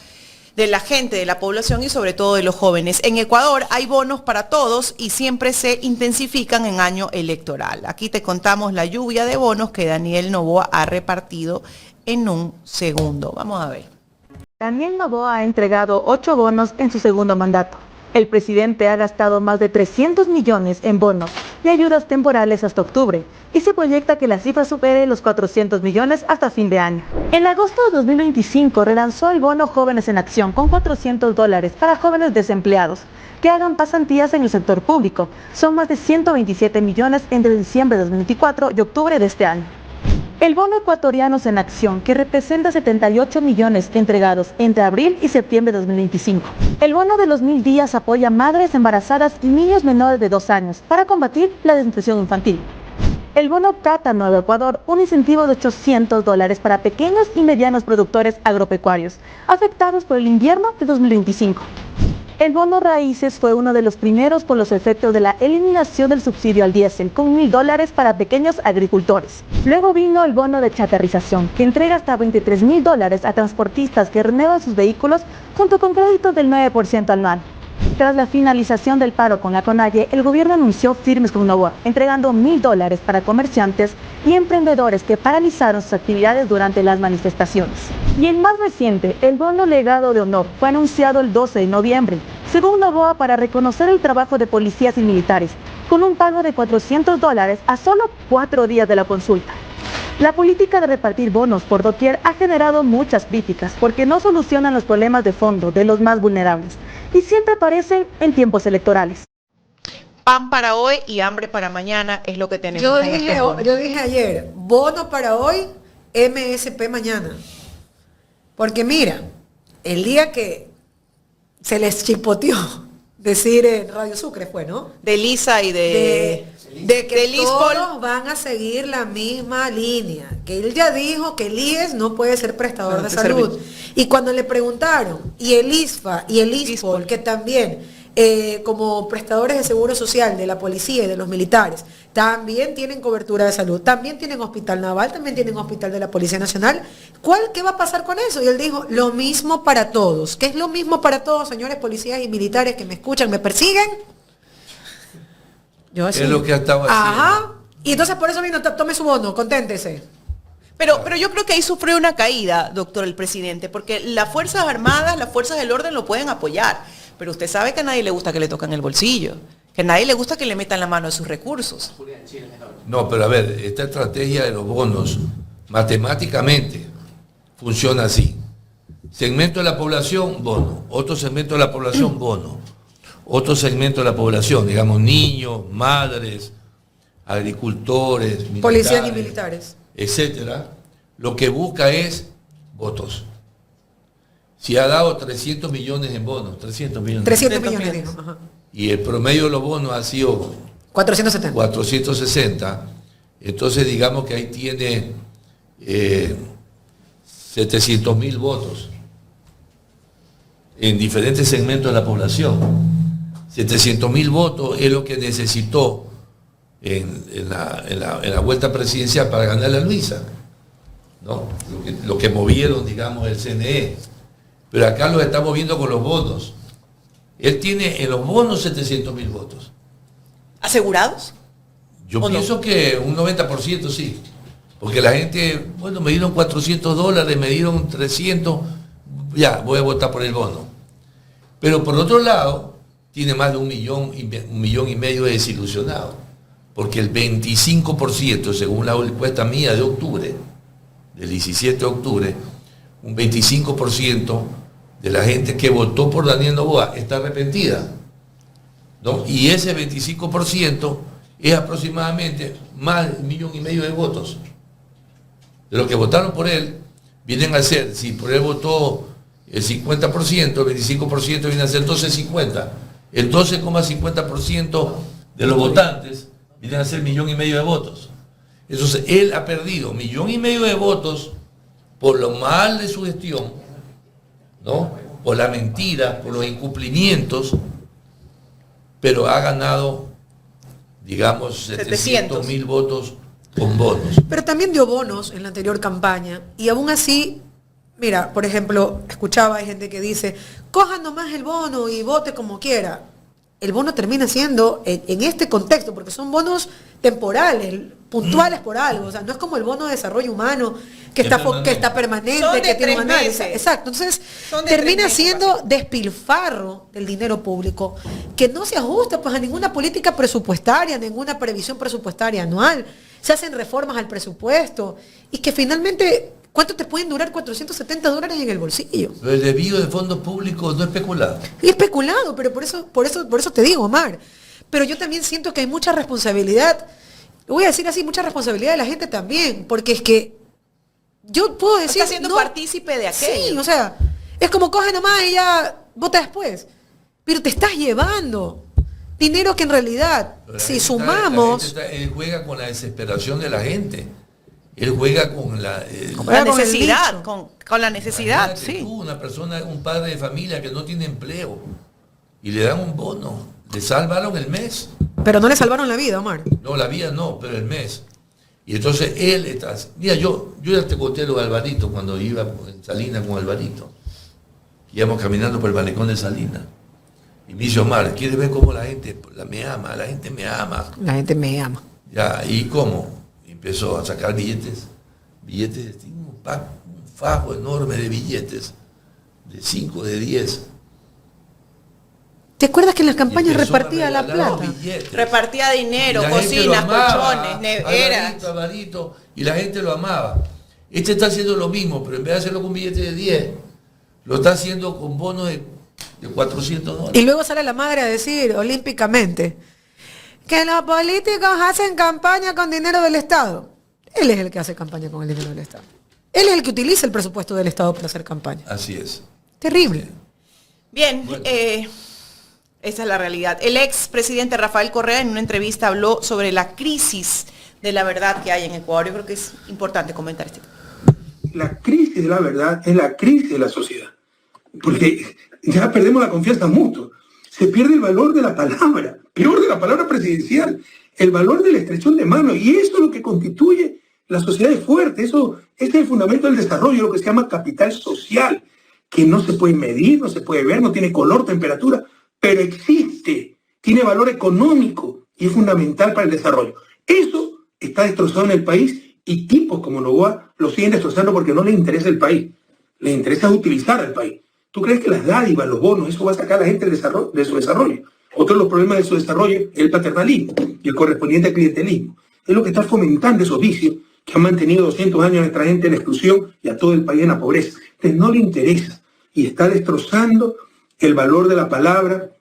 de la gente, de la población y sobre todo de los jóvenes. En Ecuador hay bonos para todos y siempre se intensifican en año electoral. Aquí te contamos la lluvia de bonos que Daniel Noboa ha repartido en un segundo. Vamos a ver. Daniel Noboa ha entregado 8 bonos en su segundo mandato. El presidente ha gastado más de 300 millones en bonos y ayudas temporales hasta octubre, y se proyecta que la cifra supere los 400 millones hasta fin de año. En agosto de 2025 relanzó el bono Jóvenes en Acción con $400 para jóvenes desempleados que hagan pasantías en el sector público. Son más de 127 millones entre diciembre de 2024 y octubre de este año. El bono Ecuatorianos en Acción, que representa 78 millones entregados entre abril y septiembre de 2025. El bono de los 1000 días apoya a madres embarazadas y niños menores de 2 años para combatir la desnutrición infantil. El bono Cata Nuevo Ecuador, un incentivo de $800 para pequeños y medianos productores agropecuarios afectados por el invierno de 2025. El bono Raíces fue uno de los primeros por los efectos de la eliminación del subsidio al diésel, con $1000 para pequeños agricultores. Luego vino el bono de chatarrización, que entrega hasta $23.000 a transportistas que renuevan sus vehículos, junto con créditos del 9% anual. Tras la finalización del paro con la CONAIE, el gobierno anunció firmes con Noboa, entregando $1000 para comerciantes y emprendedores que paralizaron sus actividades durante las manifestaciones. Y el más reciente, el bono legado de honor, fue anunciado el 12 de noviembre, según Noboa, para reconocer el trabajo de policías y militares, con un pago de $400 a solo 4 días de la consulta. La política de repartir bonos por doquier ha generado muchas críticas porque no solucionan los problemas de fondo de los más vulnerables y siempre aparecen en tiempos electorales. Pan para hoy y hambre para mañana es lo que tenemos. Yo dije ayer, bono para hoy, MSP mañana. Porque mira, el día que se les chipoteó decir en Radio Sucre fue, ¿no? De Lisa y de que Liz todos Paul. van a seguir la misma línea. Que él ya dijo que el IES no puede ser prestador de salud. Y cuando le preguntaron, y el ISFA y el ISPOL, que también como prestadores de seguro social de la policía y de los militares, también tienen cobertura de salud, también tienen hospital naval, también tienen hospital de la Policía Nacional. ¿Qué va a pasar con eso? Y él dijo, lo mismo para todos. ¿Qué es lo mismo para todos, señores policías y militares que me escuchan, me persiguen? Yo Es lo que ha estado haciendo. Ajá. Y entonces por eso vino, tome su bono, conténtese. Pero yo creo que ahí sufrió una caída, doctor, el presidente, porque las Fuerzas Armadas, las Fuerzas del Orden lo pueden apoyar, pero usted sabe que a nadie le gusta que le toquen el bolsillo, que a nadie le gusta que le metan la mano a sus recursos. No, pero a ver, esta estrategia de los bonos, matemáticamente, funciona así. Segmento de la población, bono. Otro segmento de la población, bono. Otro segmento de la población, digamos, niños, madres, agricultores, militares, Policías y militares, etcétera, lo que busca es votos. Si ha dado 300 millones en bonos, 300 millones. 300 millones, dijo. Ajá. Y el promedio de los bonos ha sido 470. 460. Entonces digamos que ahí tiene 700.000 votos en diferentes segmentos de la población. 700.000 votos es lo que necesitó en la vuelta presidencial para ganarle a Luisa, ¿no? Lo que movieron, digamos, el CNE. Pero acá lo está moviendo con los bonos. Él tiene en los bonos 700.000 votos. ¿Asegurados? Yo pienso que un 90% sí. Porque la gente, bueno, me dieron $400, me dieron 300, ya, voy a votar por el bono. Pero por otro lado, tiene más de 1,5 millones de desilusionados. Porque el 25%, según la encuesta mía de octubre, del 17 de octubre, un 25% de la gente que votó por Daniel Noboa está arrepentida, ¿no? Y ese 25% es aproximadamente más de 1,5 millones de votos. De los que votaron por él, vienen a ser, si por él votó el 50%, el 25% viene a ser 12,50. El 12,50% de los votantes vienen a ser 1,5 millones de votos. Entonces, él ha perdido 1,5 millones de votos por lo mal de su gestión, ¿no? Por la mentira, por los incumplimientos, pero ha ganado, digamos, 700.000 votos con bonos. Pero también dio bonos en la anterior campaña y aún así, mira, por ejemplo, escuchaba, hay gente que dice, coja nomás el bono y vote como quiera. El bono termina siendo, en este contexto, porque son bonos temporales, puntuales por algo, o sea, no es como el bono de desarrollo humano que está permanente, que tiene un análisis. Exacto, entonces termina siendo despilfarro del dinero público que no se ajusta pues a ninguna política presupuestaria, ninguna previsión presupuestaria anual. Se hacen reformas al presupuesto y que finalmente, ¿cuánto te pueden durar $470 en el bolsillo? Pero el desvío de fondos públicos no es especulado. Y especulado, pero por eso te digo, Omar. Pero yo también siento que hay mucha responsabilidad, lo voy a decir así, mucha responsabilidad de la gente también, porque es que yo puedo decir... Está siendo partícipe de aquello. Sí, o sea, es como coge nomás y ya vota después. Pero te estás llevando dinero que en realidad, si sumamos... Él juega con la desesperación de la gente. Él juega con la necesidad, con la necesidad, sí. Tú, una persona, un padre de familia que no tiene empleo y le dan un bono, le salvaron el mes. Pero no le salvaron la vida, Omar. No, la vida no, pero el mes. Y entonces él está... Mira, yo ya te conté lo de Alvarito cuando iba en Salinas con Alvarito. Íbamos caminando por el malecón de Salinas. Y me dice, Omar, ¿quieres ver cómo la gente me ama? La gente me ama. La gente me ama. Ya, ¿y cómo? Y empezó a sacar billetes, un fajo enorme de billetes, de 5, de 10. ¿Te acuerdas que en las campañas repartía la plata? Repartía dinero, cocinas, colchones, neveras. Alvarito, y la gente lo amaba. Este está haciendo lo mismo, pero en vez de hacerlo con billetes de 10, lo está haciendo con bonos de $400. Y luego sale la madre a decir olímpicamente que los políticos hacen campaña con dinero del Estado. Él es el que hace campaña con el dinero del Estado. Él es el que utiliza el presupuesto del Estado para hacer campaña. Así es. Terrible. Bien, bueno. Esa es la realidad. El ex presidente Rafael Correa en una entrevista habló sobre la crisis de la verdad que hay en Ecuador. Yo creo que es importante comentar este tema. La crisis de la verdad es la crisis de la sociedad. Porque ya perdemos la confianza mutua. Se pierde el valor de la palabra, peor de la palabra presidencial, el valor de la estrecha de mano. Y eso es lo que constituye la sociedad fuerte. Eso es el fundamento del desarrollo, lo que se llama capital social, que no se puede medir, no se puede ver, no tiene color, temperatura, pero existe, tiene valor económico y es fundamental para el desarrollo. Eso está destrozado en el país y tipos como Noboa lo siguen destrozando porque no les interesa el país, les interesa utilizar al país. ¿Tú crees que las dádivas, los bonos, eso va a sacar a la gente de su desarrollo? Otro de los problemas de su desarrollo es el paternalismo y el correspondiente clientelismo. Es lo que está fomentando esos vicios que han mantenido 200 años a nuestra gente en la exclusión y a todo el país en la pobreza. Entonces no le interesa y está destrozando el valor de la palabra,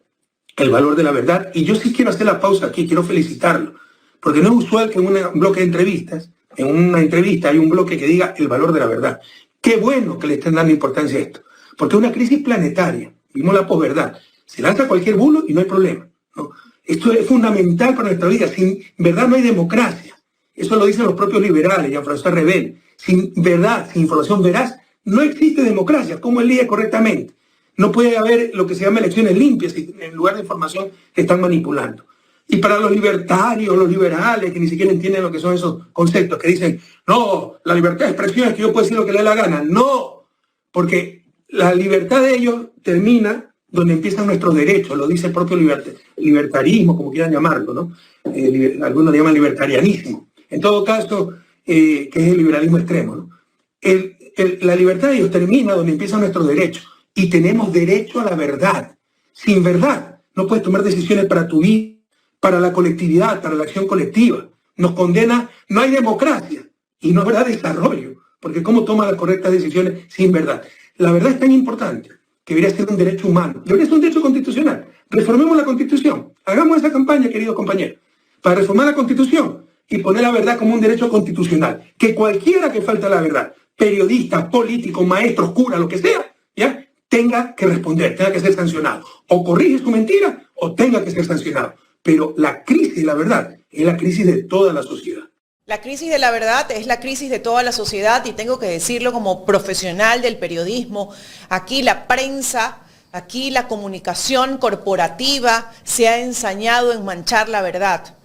el valor de la verdad. Y yo sí quiero hacer la pausa aquí, quiero felicitarlo, porque no es usual que en un bloque de entrevistas, en una entrevista hay un bloque que diga el valor de la verdad. Qué bueno que le estén dando importancia a esto, porque es una crisis planetaria, vimos la posverdad, se lanza cualquier bulo y no hay problema, ¿no? Esto es fundamental para nuestra vida, sin verdad no hay democracia, eso lo dicen los propios liberales, Jean-François Rebel, sin verdad, sin información veraz, no existe democracia. ¿Cómo elige correctamente? No puede haber lo que se llama elecciones limpias en lugar de información que están manipulando. Y para los libertarios, los liberales, que ni siquiera entienden lo que son esos conceptos, que dicen, no, la libertad de expresión es que yo puedo decir lo que le dé la gana. No, porque la libertad de ellos termina donde empiezan nuestros derechos, lo dice el propio libertarismo, como quieran llamarlo, ¿no? Algunos le llaman libertarianismo. En todo caso, que es el liberalismo extremo, ¿no? La libertad de ellos termina donde empiezan nuestros derechos. Y tenemos derecho a la verdad. Sin verdad no puedes tomar decisiones para tu vida, para la colectividad, para la acción colectiva. Nos condena, no hay democracia y no habrá desarrollo, porque ¿cómo toma las correctas decisiones sin verdad? La verdad es tan importante que debería ser un derecho humano, debería ser un derecho constitucional. Reformemos la Constitución, hagamos esa campaña, queridos compañeros, para reformar la Constitución y poner la verdad como un derecho constitucional. Que cualquiera que falta la verdad, periodistas, políticos, maestros, curas, lo que sea, ¿ya?, tenga que responder, tenga que ser sancionado. O corrige su mentira o tenga que ser sancionado. Pero la crisis de la verdad es la crisis de toda la sociedad. La crisis de la verdad es la crisis de toda la sociedad y tengo que decirlo como profesional del periodismo. Aquí la prensa, aquí la comunicación corporativa se ha ensañado en manchar la verdad.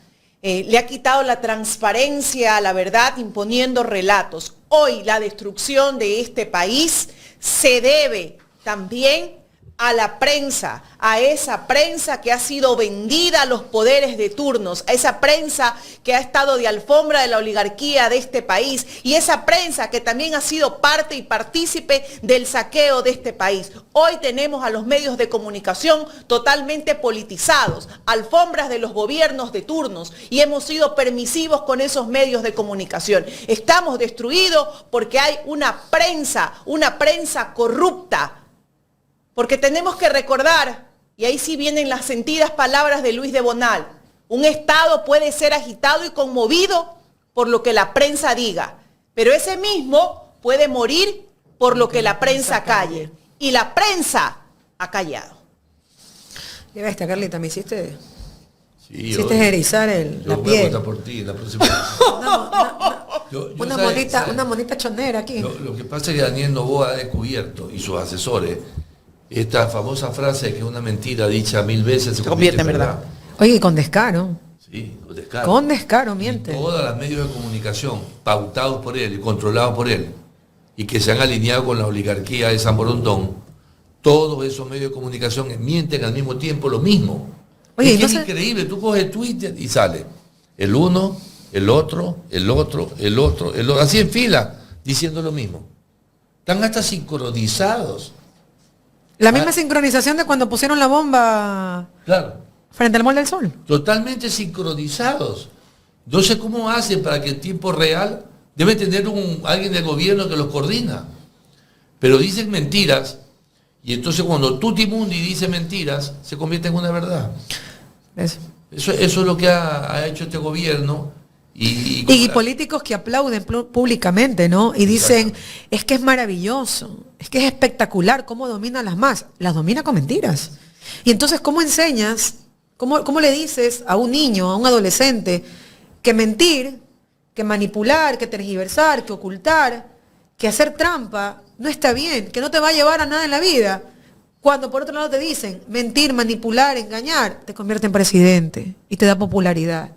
Le ha quitado la transparencia a la verdad imponiendo relatos. Hoy la destrucción de este país se debe también a la prensa, a esa prensa que ha sido vendida a los poderes de turnos, a esa prensa que ha estado de alfombra de la oligarquía de este país y esa prensa que también ha sido parte y partícipe del saqueo de este país. Hoy tenemos a los medios de comunicación totalmente politizados, alfombras de los gobiernos de turnos y hemos sido permisivos con esos medios de comunicación. Estamos destruidos porque hay una prensa corrupta. Porque tenemos que recordar, y ahí sí vienen las sentidas palabras de Luis de Bonal, un Estado puede ser agitado y conmovido por lo que la prensa diga, pero ese mismo puede morir por lo que la prensa calle. Y la prensa ha callado. Ya ves, Carlita, me hiciste... Sí, hiciste erizar la voy piel. a votar por ti la próxima vez. Una monita chonera aquí. Lo que pasa es que Daniel Noboa ha descubierto, y sus asesores, esta famosa frase que una mentira dicha 1000 veces se convierte en verdad. Oye, con descaro. Sí, con descaro. Con descaro, miente. Y todos los medios de comunicación pautados por él y controlados por él, y que se han alineado con la oligarquía de San Borondón, todos esos medios de comunicación mienten al mismo tiempo lo mismo. Oye, es increíble, tú coges Twitter y sale el uno, el otro, así en fila, diciendo lo mismo. Están hasta sincronizados. La misma sincronización de cuando pusieron la bomba, claro, frente al Mall del Sol. Totalmente sincronizados. No sé cómo hacen para que en tiempo real debe tener alguien del gobierno que los coordina. Pero dicen mentiras y entonces cuando Tutti Mundi dice mentiras se convierte en una verdad. Eso es lo que ha hecho este gobierno. Y políticos que aplauden públicamente, ¿no? Y dicen, es que es maravilloso, es que es espectacular cómo domina las masas. Las domina con mentiras. Y entonces, ¿cómo enseñas, cómo le dices a un niño, a un adolescente, que mentir, que manipular, que tergiversar, que ocultar, que hacer trampa no está bien, que no te va a llevar a nada en la vida? Cuando por otro lado te dicen, mentir, manipular, engañar, te convierte en presidente y te da popularidad.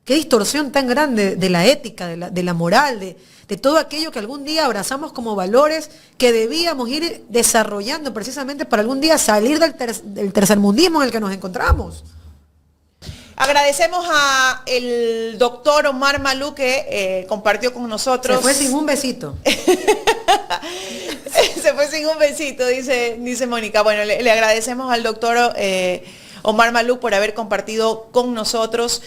Qué distorsión tan grande de la ética, de la moral, de todo aquello que algún día abrazamos como valores que debíamos ir desarrollando precisamente para algún día salir del tercermundismo en el que nos encontramos. Agradecemos al doctor Omar Malú que compartió con nosotros. Se fue sin un besito. Se fue sin un besito, dice Mónica. Bueno, le agradecemos al doctor Omar Malú por haber compartido con nosotros.